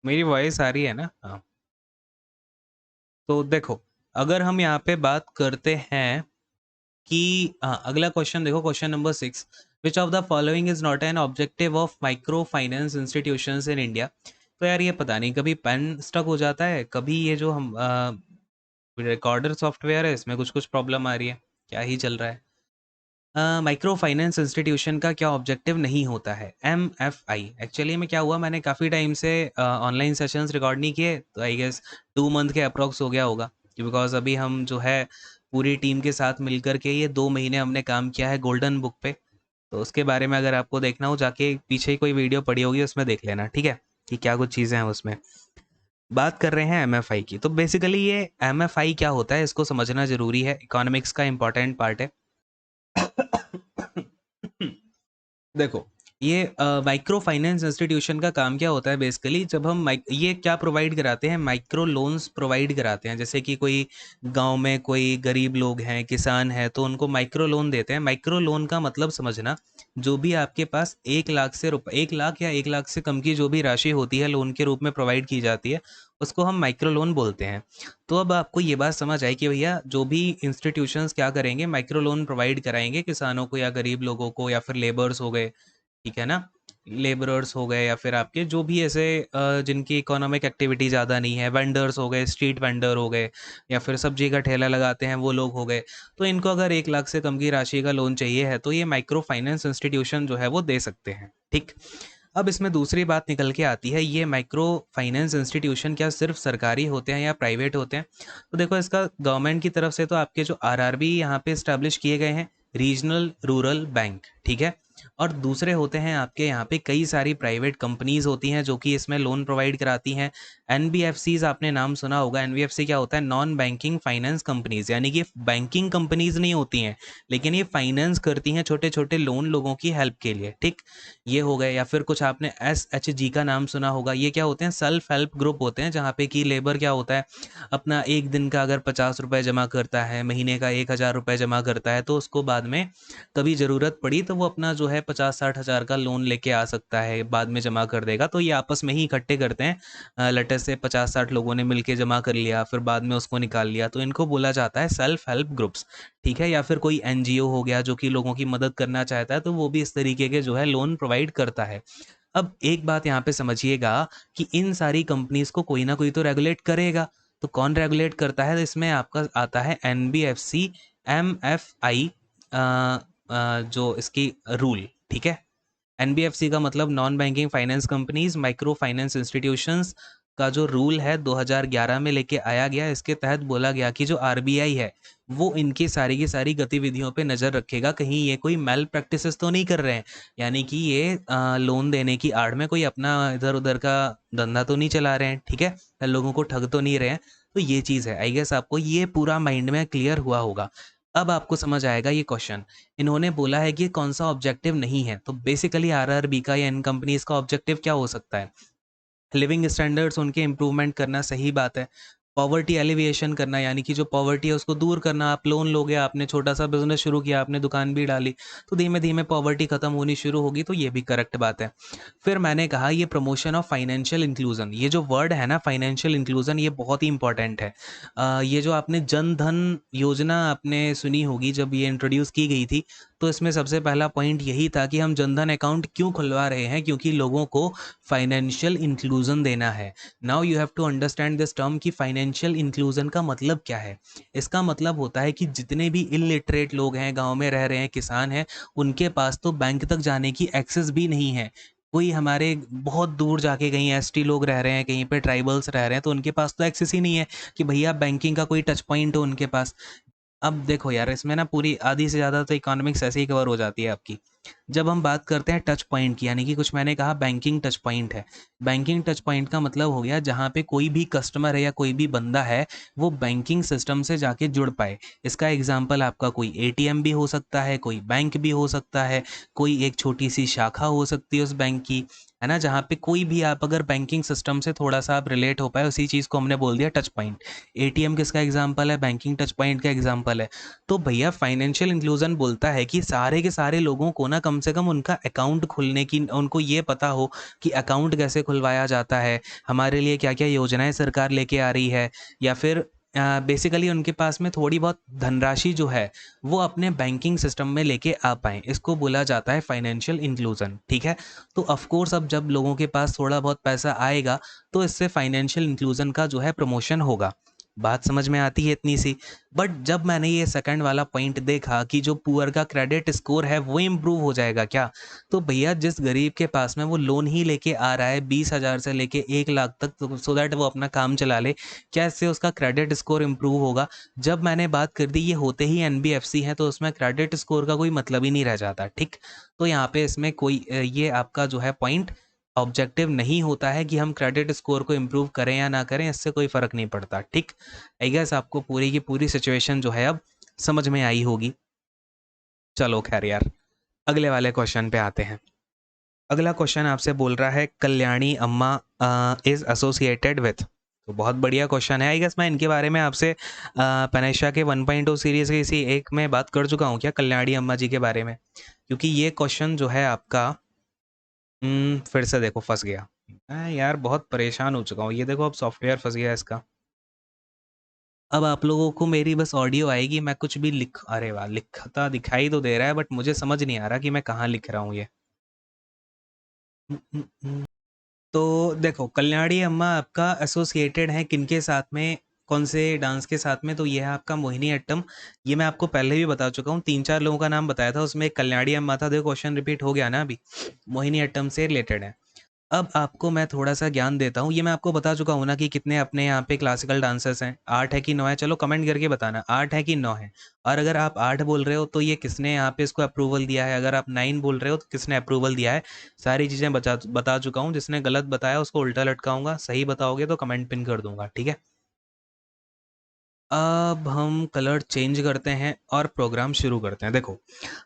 मेरी वॉइस आ रही है ना? हाँ, तो देखो, अगर हम यहाँ पे बात करते हैं कि हाँ, अगला क्वेश्चन देखो, question number 6, which of the following is not an objective of micro finance institutions in India. तो यार ये पता नहीं, कभी पेन स्टक हो जाता है, कभी ये जो हम रिकॉर्डर सॉफ्टवेयर है इसमें कुछ कुछ प्रॉब्लम आ रही है, क्या ही चल रहा है। माइक्रो फाइनेंस इंस्टीट्यूशन का क्या ऑब्जेक्टिव नहीं होता है, MFI। एक्चुअली में क्या हुआ, मैंने काफ़ी टाइम से ऑनलाइन सेशंस रिकॉर्ड नहीं किए, तो आई गेस 2 मंथ के अप्रॉक्स हो गया होगा, बिकॉज अभी हम जो है पूरी टीम के साथ मिलकर के ये 2 महीने हमने काम किया है गोल्डन बुक पे। तो उसके बारे में अगर आपको देखना हो, जाके पीछे ही कोई वीडियो पड़ी होगी उसमें देख लेना, ठीक है, कि क्या कुछ चीज़ें हैं उसमें। बात कर रहे हैं MFI की, तो बेसिकली ये MFI क्या होता है इसको समझना ज़रूरी है, इकोनॉमिक्स का इंपॉर्टेंट पार्ट है। देखो, ये माइक्रो फाइनेंस इंस्टीट्यूशन का काम क्या होता है बेसिकली, जब हम ये क्या प्रोवाइड कराते हैं, माइक्रो लोन्स प्रोवाइड कराते हैं। जैसे कि कोई गांव में कोई गरीब लोग हैं, किसान हैं, तो उनको माइक्रो लोन देते हैं। माइक्रो लोन का मतलब समझना, जो भी आपके पास 1 लाख से 1 लाख या 1 लाख से कम की जो भी राशि होती है लोन के रूप में प्रोवाइड की जाती है, उसको हम माइक्रो लोन बोलते हैं। तो अब आपको ये बात समझ आई कि भैया जो भी इंस्टीट्यूशंस क्या करेंगे, माइक्रो लोन प्रोवाइड कराएंगे किसानों को या गरीब लोगों को या फिर लेबर्स हो गए, ठीक है ना, लेबरर्स हो गए, या फिर आपके जो भी ऐसे जिनकी इकोनॉमिक एक्टिविटी ज़्यादा नहीं है, वेंडर्स हो गए, स्ट्रीट वेंडर हो गए, या फिर सब्जी का ठेला लगाते हैं वो लोग हो गए। तो इनको अगर 1 लाख से कम की राशि का लोन चाहिए है तो ये माइक्रो फाइनेंस इंस्टीट्यूशन जो है वो दे सकते हैं, ठीक। अब इसमें दूसरी बात निकल के आती है, ये माइक्रो फाइनेंस इंस्टीट्यूशन क्या सिर्फ सरकारी होते हैं या प्राइवेट होते हैं? तो देखो, इसका गवर्नमेंट की तरफ से तो आपके जो आरआरबी यहाँ पे इस्टेब्लिश किए गए हैं, रीजनल रूरल बैंक, ठीक है। और दूसरे होते हैं आपके यहाँ पे कई सारी प्राइवेट कंपनीज होती हैं जो कि इसमें लोन प्रोवाइड कराती हैं। एनबीएफसीज आपने नाम सुना होगा। एनबीएफसी क्या होता है? नॉन बैंकिंग फाइनेंस कंपनीज, यानी कि बैंकिंग कंपनीज नहीं होती हैं, लेकिन ये फाइनेंस करती हैं छोटे छोटे लोन लोगों की हेल्प के लिए, ठीक। ये हो गए। या फिर कुछ आपने SHG का नाम सुना होगा। ये क्या होते हैं? सेल्फ हेल्प ग्रुप होते हैं, जहाँ पे कि लेबर क्या होता है, अपना एक दिन का अगर 50 रुपये जमा करता है, महीने का 1,000 रुपये जमा करता है, तो उसको बाद में कभी ज़रूरत पड़ी तो वो अपना जो है 50-60 हज़ार का लोन लेके आ सकता है, बाद में जमा कर देगा। तो ये आपस में ही इकट्ठे करते हैं, लेटर से 50-60 लोगों ने मिलके जमा कर लिया, फिर बाद में उसको निकाल लिया, तो इनको बोला जाता है सेल्फ हेल्प ग्रुप्स, ठीक है। या फिर कोई एनजीओ हो गया जो कि लोगों की मदद करना चाहता है, तो वो भी इस तरीके के जो है लोन प्रोवाइड करता है। अब एक बात यहाँ पे समझिएगा कि इन सारी कंपनीज को कोई ना कोई तो रेगुलेट करेगा। तो कौन रेगुलेट करता है? तो इसमें आपका आता है NBFC MFI, जो इसकी रूल, ठीक है। एनबीएफसी का मतलब non banking finance companies micro finance institutions का जो रूल है 2011 में लेके आया गया। इसके तहत बोला गया कि जो आरबीआई है वो इनकी सारी की सारी गतिविधियों पे नज़र रखेगा, कहीं ये कोई मेल प्रैक्टिसेस तो नहीं कर रहे हैं, यानी कि ये लोन देने की आड़ में कोई अपना इधर उधर का धंधा तो नहीं चला रहे हैं, ठीक है, या लोगों को ठग तो नहीं रहे हैं। तो ये चीज़ है, आई गेस आपको ये पूरा माइंड में क्लियर हुआ होगा। अब आपको समझ आएगा ये क्वेश्चन। इन्होंने बोला है कि कौन सा ऑब्जेक्टिव नहीं है, तो बेसिकली आरआरबी का या इन कंपनीज का ऑब्जेक्टिव क्या हो सकता है? लिविंग स्टैंडर्ड्स उनके इम्प्रूवमेंट करना, सही बात है। पॉवर्टी एलिविएशन करना, यानी कि जो पॉवर्टी है उसको दूर करना। आप लोन लोगे, आपने छोटा सा बिजनेस शुरू किया, आपने दुकान भी डाली, तो धीमे धीमे पॉवर्टी खत्म होनी शुरू होगी, तो ये भी करेक्ट बात है। फिर मैंने कहा ये प्रमोशन ऑफ फाइनेंशियल इंक्लूजन, ये जो वर्ड है ना फाइनेंशियल इंक्लूजन, ये बहुत ही इंपॉर्टेंट है। ये जो आपने जन धन योजना आपने सुनी होगी, जब ये इंट्रोड्यूस की गई थी, तो इसमें सबसे पहला पॉइंट यही था कि हम जनधन अकाउंट क्यों खुलवा रहे हैं, क्योंकि लोगों को फाइनेंशियल इंक्लूजन देना है। Now you have to understand this term कि फाइनेंशियल इंक्लूजन का मतलब क्या है। इसका मतलब होता है कि जितने भी इलिटरेट लोग हैं, गांव में रह रहे हैं, किसान हैं, उनके पास तो बैंक तक जाने की एक्सेस भी नहीं है। कोई हमारे बहुत दूर जाके कहीं एसटी लोग रह रहे हैं, कहीं पे ट्राइबल्स रह रहे हैं, तो उनके पास तो एक्सेस ही नहीं है कि भैया बैंकिंग का कोई टच पॉइंट हो उनके पास। अब देखो यार, इसमें ना पूरी आधी से ज़्यादा तो इकोनॉमिक्स ऐसे ही कवर हो जाती है आपकी। जब हम बात करते हैं टच पॉइंट की, यानी कि कुछ मैंने कहा बैंकिंग टच पॉइंट है। बैंकिंग टच पॉइंट का मतलब हो गया जहाँ पे कोई भी कस्टमर है या कोई भी बंदा है, वो बैंकिंग सिस्टम से जाके जुड़ पाए। इसका एग्जांपल आपका कोई एटीएम भी हो सकता है, कोई बैंक भी हो सकता है, कोई एक छोटी सी शाखा हो सकती है उस बैंक की, है ना, जहाँ पे कोई भी आप अगर बैंकिंग सिस्टम से थोड़ा सा आप रिलेट हो पाए, उसी चीज़ को हमने बोल दिया टच पॉइंट। एटीएम किसका एग्जांपल है? बैंकिंग टच पॉइंट का एग्जांपल है। तो भैया फाइनेंशियल इंक्लूजन बोलता है कि सारे के सारे लोगों को ना कम से कम उनका अकाउंट खुलने की, उनको ये पता हो कि अकाउंट कैसे खुलवाया जाता है, हमारे लिए क्या क्या योजनाएं सरकार लेके आ रही है, या फिर बेसिकली उनके पास में थोड़ी बहुत धनराशि जो है वो अपने बैंकिंग सिस्टम में लेके आ पाएँ। इसको बोला जाता है फाइनेंशियल इंक्लूजन, ठीक है। तो ऑफ कोर्स अब जब लोगों के पास थोड़ा बहुत पैसा आएगा, तो इससे फाइनेंशियल इंक्लूजन का जो है प्रमोशन होगा। बात समझ में आती है इतनी सी। बट जब मैंने ये सेकंड वाला पॉइंट देखा कि जो पुअर का क्रेडिट स्कोर है वो इम्प्रूव हो जाएगा क्या, तो भैया जिस गरीब के पास में वो लोन ही लेके आ रहा है 20,000 से लेके 1 लाख तक, तो सो दैट वो अपना काम चला ले, क्या इससे उसका क्रेडिट स्कोर इम्प्रूव होगा? जब मैंने बात कर दी ये होते ही एनबीएफसी है, तो उसमें क्रेडिट स्कोर का कोई मतलब ही नहीं रह जाता, ठीक। तो यहाँ पे इसमें कोई ये आपका जो है पॉइंट ऑब्जेक्टिव नहीं होता है कि हम क्रेडिट स्कोर को इम्प्रूव करें या ना करें, इससे कोई फ़र्क नहीं पड़ता, ठीक। आई गेस आपको पूरी की पूरी सिचुएशन जो है अब समझ में आई होगी। चलो खैर यार, अगले वाले क्वेश्चन पे आते हैं। अगला क्वेश्चन आपसे बोल रहा है कल्याणी अम्मा इज एसोसिएटेड विथ। तो बहुत बढ़िया क्वेश्चन है। आई गेस मैं इनके बारे में आपसे पनेशा के 1.0 सीरीज के इसी एक में बात कर चुका हूँ क्या, कल्याणी अम्मा जी के बारे में, क्योंकि ये क्वेश्चन जो है आपका फिर से देखो फंस गया। मैं यार बहुत परेशान हो चुका हूँ। ये देखो अब सॉफ्टवेयर फंस गया इसका। अब आप लोगों को मेरी बस ऑडियो आएगी, मैं कुछ भी अरे वाह, लिखता दिखाई तो दे रहा है बट मुझे समझ नहीं आ रहा कि मैं कहाँ लिख रहा हूँ ये। तो देखो कल्याणी अम्मा आपका एसोसिएटेड है किनके साथ में, कौन से डांस के साथ में, तो ये है आपका मोहिनी अट्टम। ये मैं आपको पहले भी बता चुका हूँ, 3-4 लोगों का नाम बताया था, उसमें एक कल्याणी अम्मा था। देखो क्वेश्चन रिपीट हो गया ना अभी, मोहिनी अट्टम से रिलेटेड है। अब आपको मैं थोड़ा-सा ज्ञान देता हूँ। ये मैं आपको बता चुका हूँ ना कि कितने अपने यहाँ पे क्लासिकल डांसर्स हैं, 8 है कि 9 है? चलो कमेंट करके बताना 8 है कि 9 है? और अगर आप 8 बोल रहे हो तो ये किसने यहाँ पे इसको अप्रूवल दिया है? अगर आप 9 बोल रहे हो तो किसने अप्रूवल दिया है? सारी चीज़ें बता चुका हूँ। जिसने गलत बताया उसको उल्टा लटकाऊँगा, सही बताओगे तो कमेंट पिन कर दूँगा, ठीक है? अब हम कलर चेंज करते हैं और प्रोग्राम शुरू करते हैं। देखो,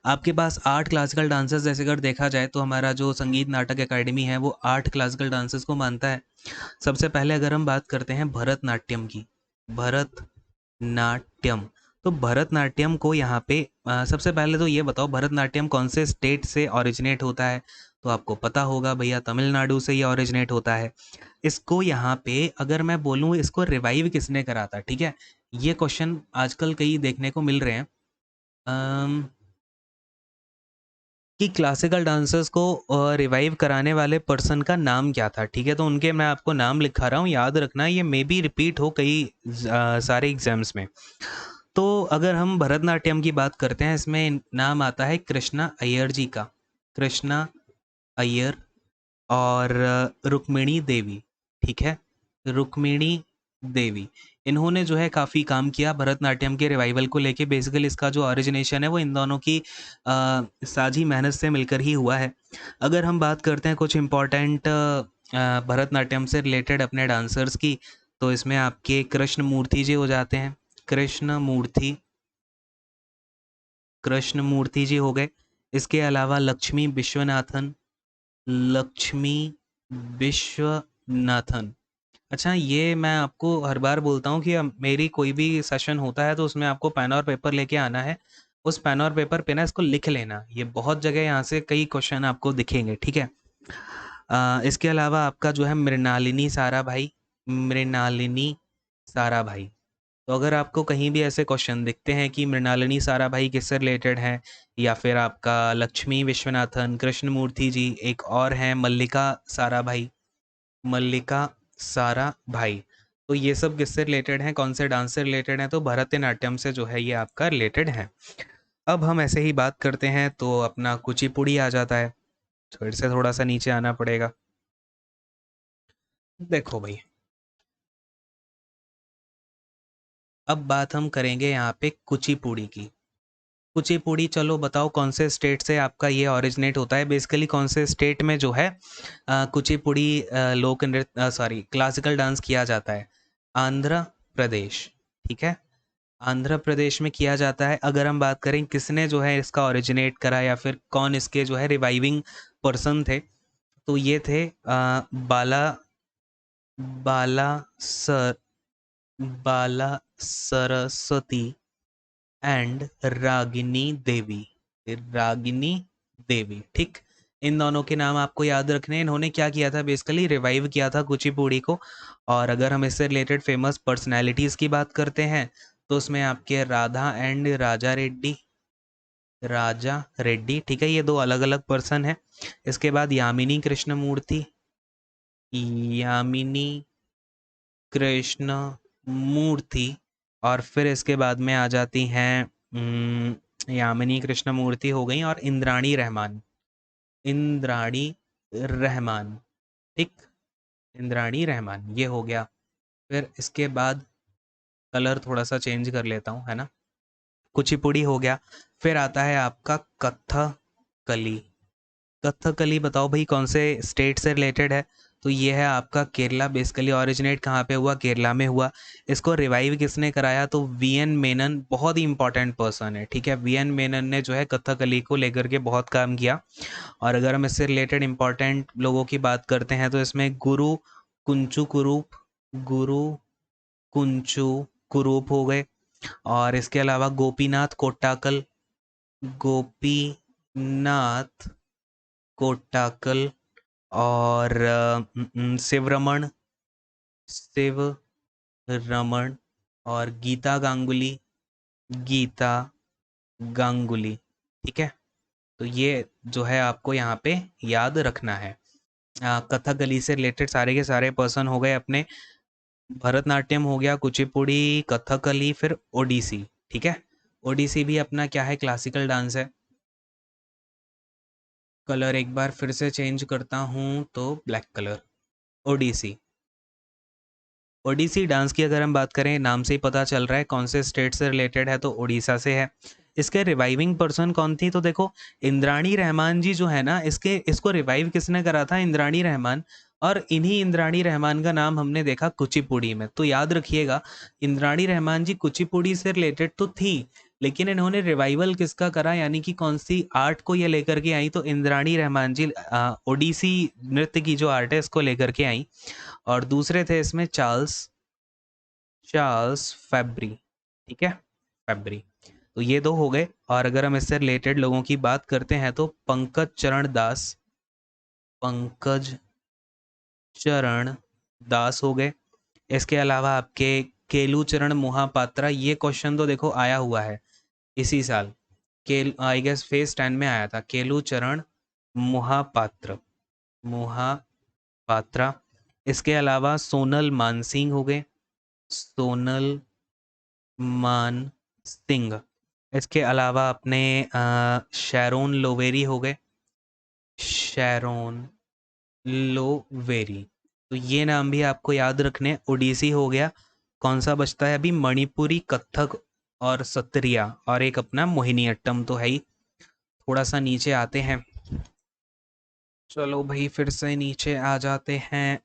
आपके पास 8 क्लासिकल डांसर्स जैसे अगर देखा जाए तो हमारा जो संगीत नाटक अकेडमी है वो 8 क्लासिकल डांसर्स को मानता है। सबसे पहले अगर हम बात करते हैं भरतनाट्यम की, भरतनाट्यम, तो भरतनाट्यम को यहाँ पे सबसे पहले तो ये बताओ भरतनाट्यम कौन से स्टेट से ओरिजिनेट होता है? तो आपको पता होगा भैया, तमिलनाडु से ये ओरिजिनेट होता है। इसको यहाँ पे अगर मैं बोलूँ इसको रिवाइव किसने करा था, ठीक है? ये क्वेश्चन आजकल कई देखने को मिल रहे हैं। अम, कि क्लासिकल डांसर्स को रिवाइव कराने वाले पर्सन का नाम क्या था, ठीक है? तो उनके मैं आपको नाम लिखा रहा हूँ, याद रखना, ये मे बी रिपीट हो कई सारे एग्जाम्स में। तो अगर हम भरतनाट्यम की बात करते हैं, इसमें नाम आता है कृष्णा अय्यर जी का, कृष्णा अय्यर और रुक्मिणी देवी, ठीक है? रुक्मिणी देवी, इन्होंने जो है काफ़ी काम किया भरतनाट्यम के रिवाइवल को लेके। बेसिकली इसका जो ओरिजिनेशन है वो इन दोनों की साझी मेहनत से मिलकर ही हुआ है। अगर हम बात करते हैं कुछ इम्पोर्टेंट भरतनाट्यम से रिलेटेड अपने डांसर्स की, तो इसमें आपके कृष्ण मूर्ति जी हो जाते हैं। कृष्ण मूर्ति, कृष्ण मूर्ति जी हो गए। इसके अलावा लक्ष्मी विश्वनाथन, लक्ष्मी विश्वनाथन। अच्छा, ये मैं आपको हर बार बोलता हूँ कि मेरी कोई भी सेशन होता है तो उसमें आपको पेन और पेपर लेके आना है। उस पेन और पेपर पे ना इसको लिख लेना, ये बहुत जगह यहाँ से कई क्वेश्चन आपको दिखेंगे, ठीक है? इसके अलावा आपका जो है मृणालिनी साराभाई, मृणालिनी साराभाई। तो अगर आपको कहीं भी ऐसे क्वेश्चन दिखते हैं कि मृणालिनी साराभाई किससे रिलेटेड हैं, या फिर आपका लक्ष्मी विश्वनाथन, कृष्णमूर्ति जी, एक और हैं मल्लिका साराभाई, मल्लिका साराभाई, तो ये सब किससे रिलेटेड हैं, कौन से डांस से रिलेटेड हैं? तो भरतनाट्यम से जो है ये आपका रिलेटेड है। अब हम ऐसे ही बात करते हैं तो अपना कुचिपुड़ी आ जाता है। फिर से थोड़ा सा नीचे आना पड़ेगा। देखो भाई, अब बात हम करेंगे यहाँ पे कुचिपुड़ी की। कुचिपुड़ी, चलो बताओ कौन से स्टेट से आपका ये ओरिजिनेट होता है? बेसिकली कौन से स्टेट में जो है कुचिपुड़ी लोक नृत्य, सॉरी, क्लासिकल डांस किया जाता है? आंध्र प्रदेश, ठीक है? आंध्र प्रदेश में किया जाता है। अगर हम बात करें किसने जो है इसका ओरिजिनेट करा या फिर कौन इसके जो है रिवाइविंग पर्सन थे, तो ये थे बाला बाला सर बाला सरस्वती एंड रागिनी देवी, रागिनी देवी, ठीक? इन दोनों के नाम आपको याद रखने हैं। इन्होंने क्या किया था, बेसिकली रिवाइव किया था कुचिपुड़ी को। और अगर हम इससे रिलेटेड फेमस पर्सनैलिटीज़ की बात करते हैं तो उसमें आपके राधा एंड राजा रेड्डी, राजा रेड्डी, ठीक है? ये दो अलग अलग पर्सन हैं। इसके बाद यामिनी कृष्णमूर्ति, यामिनी कृष्ण मूर्ति, और फिर इसके बाद में आ जाती हैं यामिनी कृष्णमूर्ति हो गई, और इंद्राणी रहमान, इंद्राणी रहमान, ठीक? इंद्राणी रहमान ये हो गया। फिर इसके बाद कलर थोड़ा सा चेंज कर लेता हूँ, है ना? कुचिपुड़ी हो गया। फिर आता है आपका कथकली। कथकली बताओ भाई कौन से स्टेट से रिलेटेड है? तो ये है आपका केरला। बेसिकली ओरिजिनेट कहाँ पे हुआ? केरला में हुआ। इसको रिवाइव किसने कराया? तो वीएन मेनन बहुत ही इंपॉर्टेंट पर्सन है, ठीक है। वीएन मेनन ने जो है कथकली को लेकर के बहुत काम किया। और अगर हम इससे रिलेटेड इंपॉर्टेंट लोगों की बात करते हैं तो इसमें गुरु कुंचु कुरूप, गुरु कुंचु कुरूप हो गए। और इसके अलावा गोपीनाथ कोट्टाकल, गोपीनाथ कोट्टाकल। और शिवरमण, शिव रमन। और गीता गांगुली, गीता गांगुली, ठीक है। तो ये जो है आपको यहाँ पे याद रखना है। कथकली से रिलेटेड सारे के सारे पर्सन हो गए अपने। भरतनाट्यम हो गया, कुचिपुड़ी, कथकली, फिर ओडिसी, ठीक है। ओडिसी भी अपना क्या है? क्लासिकल डांस है। कलर एक बार फिर से चेंज करता हूँ तो black colour. Odissi, Odissi dance की अगर हम बात करें, नाम से ही पता चल रहा है कौन से स्टेट से रिलेटेड है, तो उड़ीसा से है। इसके रिवाइविंग पर्सन कौन थी? तो देखो, इंद्राणी रहमान जी जो है ना, इसको रिवाइव किसने करा था? इंद्राणी रहमान। और इन्हीं इंद्राणी रहमान का नाम हमने देखा कुचिपुड़ी में। तो याद रखिएगा, इंद्राणी रहमान जी कुचिपुड़ी से रिलेटेड तो थी, लेकिन इन्होंने रिवाइवल किसका करा, यानी कि कौन सी आर्ट को ये लेकर के आई? तो इंद्राणी रहमान जी ओडिसी नृत्य की जो आर्ट है इसको लेकर के आई। और दूसरे थे इसमें चार्ल्स चार्ल्स फैब्री, ठीक है, फैब्री। तो ये दो हो गए। और अगर हम इससे रिलेटेड लोगों की बात करते हैं तो पंकज चरण दास, पंकज चरण दास हो गए। इसके अलावा आपके केलू चरण मोहापात्रा, ये क्वेश्चन तो देखो आया हुआ है इसी साल, केल आई गेस फेज 10 में आया था। केलू चरण मोहापात्र, मोहापात्रा। इसके अलावा सोनल मानसिंह हो गए, सोनल मान सिंह। इसके अलावा अपने शैरोन लोवेरी हो गए, शैरोन लोवेरी। तो ये नाम भी आपको याद रखने। ओडिसी हो गया। कौन सा बचता है अभी? मणिपुरी, कथक और सत्रिया, और एक अपना मोहिनीअट्टम तो है ही। थोड़ा सा नीचे आते हैं, चलो भाई फिर से नीचे आ जाते हैं।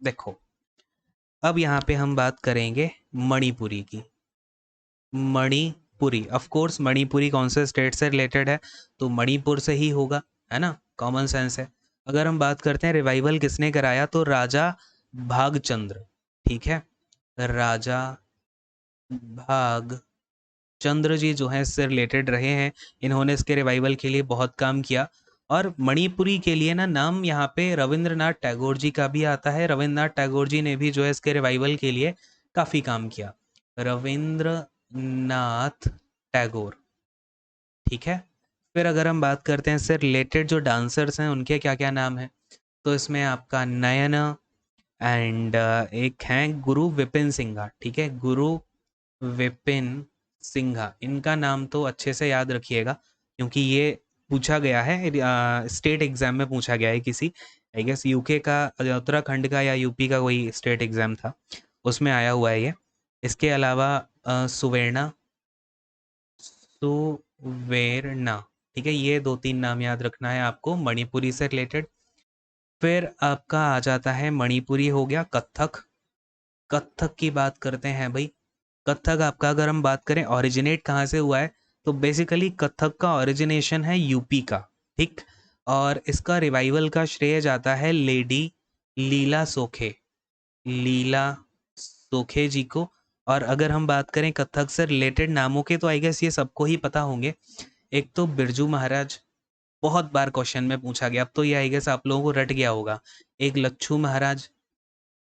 देखो, अब यहाँ पे हम बात करेंगे मणिपुरी की। मणिपुरी, ऑफ कोर्स मणिपुरी कौन से स्टेट से रिलेटेड है? तो मणिपुर से ही होगा, है ना, कॉमन सेंस है। अगर हम बात करते हैं रिवाइवल किसने कराया, तो राजा भागचंद्र, ठीक है। राजा भागचंद्र जी जो है इससे रिलेटेड रहे हैं। इन्होंने इसके रिवाइवल के लिए बहुत काम किया। और मणिपुरी के लिए ना नाम यहाँ पे रविंद्रनाथ टैगोर जी का भी आता है। रविंद्रनाथ टैगोर जी ने भी जो है इसके रिवाइवल के लिए काफ़ी काम किया। रविंद्रनाथ टैगोर, ठीक है। फिर अगर हम बात करते हैं इससे रिलेटेड जो डांसर्स हैं उनके क्या क्या नाम हैं, तो इसमें आपका नयन एंड एक हैं गुरु विपिन सिंघा, ठीक है। गुरु विपिन सिंघा, इनका नाम तो अच्छे से याद रखिएगा क्योंकि ये पूछा गया है, स्टेट एग्जाम में पूछा गया है किसी, आई गेस यूके का, उत्तराखंड का या यूपी का कोई स्टेट एग्जाम था, उसमें आया हुआ है ये। इसके अलावा सुवर्णा, सुवेरना, ठीक है। ये दो तीन नाम याद रखना है आपको मणिपुरी से रिलेटेड। फिर आपका आ जाता है, मणिपुरी हो गया। कथक, कथक की बात करते हैं भाई। कथक आपका अगर हम बात करें ओरिजिनेट कहाँ से हुआ है, तो बेसिकली कथक का ओरिजिनेशन है यूपी का, ठीक। और इसका रिवाइवल का श्रेय जाता है लेडी लीला सोखे, लीला सोखे जी को। और अगर हम बात करें कथक से रिलेटेड नामों के, तो आई गेस ये सबको ही पता होंगे। एक तो बिरजू महाराज, बहुत बार क्वेश्चन में पूछा गया, अब तो ये आई गेस आप लोगों को रट गया होगा। एक लच्छू महाराज,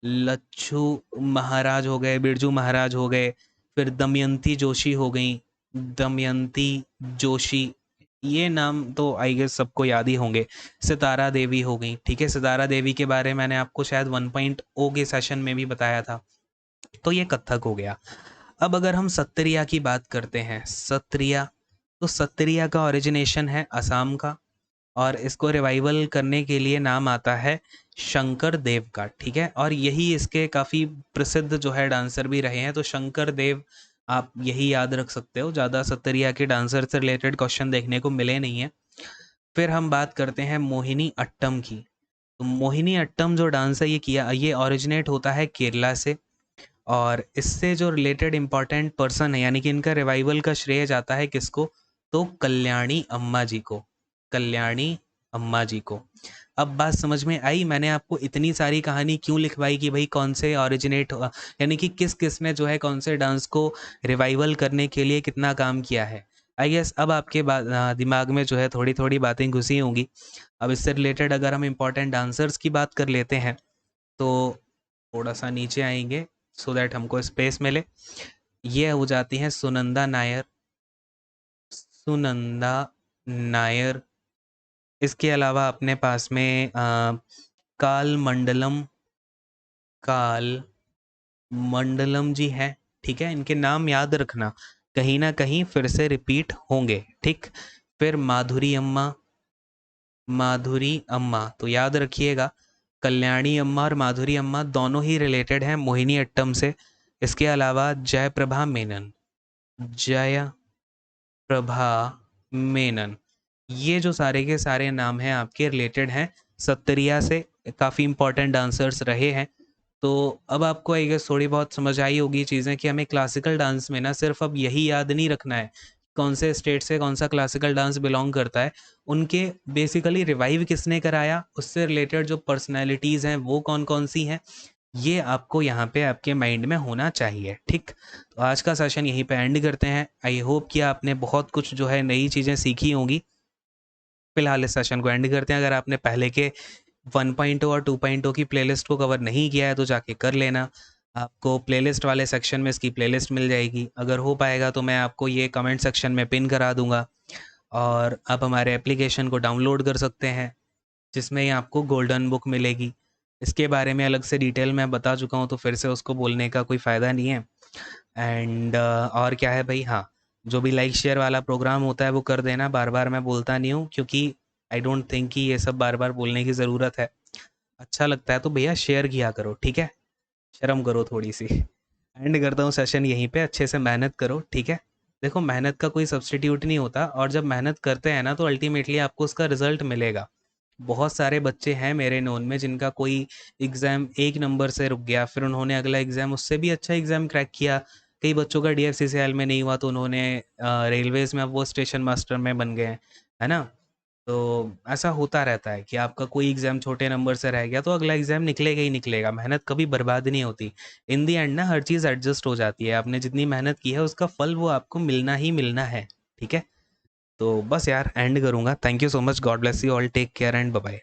लच्छू महाराज हो गए, बिरजू महाराज हो गए। फिर दमयंती जोशी हो गई, दमयंती जोशी, ये नाम तो आई गेस सबको याद ही होंगे। सितारा देवी हो गई, ठीक है। सितारा देवी के बारे में मैंने आपको शायद 1.0 के सेशन में भी बताया था। तो ये कथक हो गया। अब अगर हम सत्रिया की बात करते हैं, सत्रिया, तो सत्रिया का ओरिजिनेशन है असम का। और इसको रिवाइवल करने के लिए नाम आता है शंकर देव का, ठीक है। और यही इसके काफ़ी प्रसिद्ध जो है डांसर भी रहे हैं। तो शंकर देव आप यही याद रख सकते हो, ज़्यादा सत्तरिया के डांसर से रिलेटेड क्वेश्चन देखने को मिले नहीं है। फिर हम बात करते हैं मोहिनी अट्टम की। तो मोहिनी अट्टम जो डांस है ये ओरिजिनेट होता है केरला से, और इससे जो रिलेटेड इम्पॉर्टेंट पर्सन है, यानी कि इनका रिवाइवल का श्रेय जाता है किसको, तो कल्याणी अम्मा जी को। कल्याणी अम्मा जी को। अब बात समझ में आई, मैंने आपको इतनी सारी कहानी क्यों लिखवाई कि भाई कौन से ओरिजिनेट हुआ, यानी कि किस किस ने जो है कौन से डांस को रिवाइवल करने के लिए कितना काम किया है। आई गेस अब आपके दिमाग में जो है थोड़ी थोड़ी बातें घुसी होंगी। अब इससे रिलेटेड अगर हम इम्पोर्टेंट डांसर्स की बात कर लेते हैं, तो थोड़ा सा नीचे आएंगे सो दैट हमको स्पेस मिले। ये हो जाती हैं सुनंदा नायर। सुनंदा नायर। इसके अलावा अपने पास में काल मंडलम। काल मंडलम जी हैं। ठीक है, इनके नाम याद रखना, कहीं ना कहीं फिर से रिपीट होंगे। ठीक। फिर माधुरी अम्मा। माधुरी अम्मा तो याद रखिएगा, कल्याणी अम्मा और माधुरी अम्मा दोनों ही रिलेटेड हैं मोहिनी अट्टम से। इसके अलावा जयप्रभा मेनन। जय प्रभा मेनन। ये जो सारे के सारे नाम हैं आपके रिलेटेड हैं सत्तरिया से, काफ़ी इंपॉर्टेंट डांसर्स रहे हैं। तो अब आपको आई गेस थोड़ी बहुत समझ आई होगी चीज़ें कि हमें क्लासिकल डांस में ना सिर्फ अब यही याद नहीं रखना है कौन से स्टेट से कौन सा क्लासिकल डांस बिलोंग करता है, उनके बेसिकली रिवाइव किसने कराया, उससे रिलेटेड जो पर्सनैलिटीज़ हैं वो कौन कौन सी हैं, ये आपको यहाँ पे आपके माइंड में होना चाहिए। ठीक। तो आज का सेशन यहीं पे एंड करते हैं। आई होप कि आपने बहुत कुछ जो है नई चीज़ें सीखी होंगी। फिलहाल इस सेशन को एंड करते हैं। अगर आपने पहले के 1.0 और 2.0 की प्लेलिस्ट को कवर नहीं किया है तो जाके कर लेना। आपको प्लेलिस्ट वाले सेक्शन में इसकी प्लेलिस्ट मिल जाएगी। अगर हो पाएगा तो मैं आपको ये कमेंट सेक्शन में पिन करा दूंगा, और आप हमारे एप्लीकेशन को डाउनलोड कर सकते हैं जिसमें ही आपको गोल्डन बुक मिलेगी। इसके बारे में अलग से डिटेल मैं बता चुका हूँ तो फिर से उसको बोलने का कोई फ़ायदा नहीं है। एंड और क्या है भाई, हाँ, जो भी लाइक शेयर वाला प्रोग्राम होता है वो कर देना। बार बार मैं बोलता नहीं हूँ क्योंकि आई डोंट थिंक कि ये सब बार बार बोलने की ज़रूरत है। अच्छा लगता है तो भैया शेयर किया करो, ठीक है, शर्म करो थोड़ी सी। एंड करता हूँ सेशन यहीं पे, अच्छे से मेहनत करो, ठीक है। देखो, मेहनत का कोई सब्सटीट्यूट नहीं होता, और जब मेहनत करते हैं ना तो अल्टीमेटली आपको उसका रिजल्ट मिलेगा। बहुत सारे बच्चे हैं मेरे नोन में जिनका कोई एग्ज़ाम एक नंबर से रुक गया, फिर उन्होंने अगला एग्ज़ाम उससे भी अच्छा एग्ज़ाम क्रैक किया। कई बच्चों का डीएफसीसीएल में नहीं हुआ तो उन्होंने रेलवेज़ में, अब वो स्टेशन मास्टर में बन गए हैं, है ना। तो ऐसा होता रहता है कि आपका कोई एग्ज़ाम छोटे नंबर से रह गया तो अगला एग्ज़ाम निकलेगा ही निकलेगा। मेहनत कभी बर्बाद नहीं होती। इन दी एंड ना हर चीज़ एडजस्ट हो जाती है। आपने जितनी मेहनत की है उसका फल वो आपको मिलना ही मिलना है, ठीक है। तो बस यार एंड करूँगा। Thank you so much, God bless you all, take care and bye bye.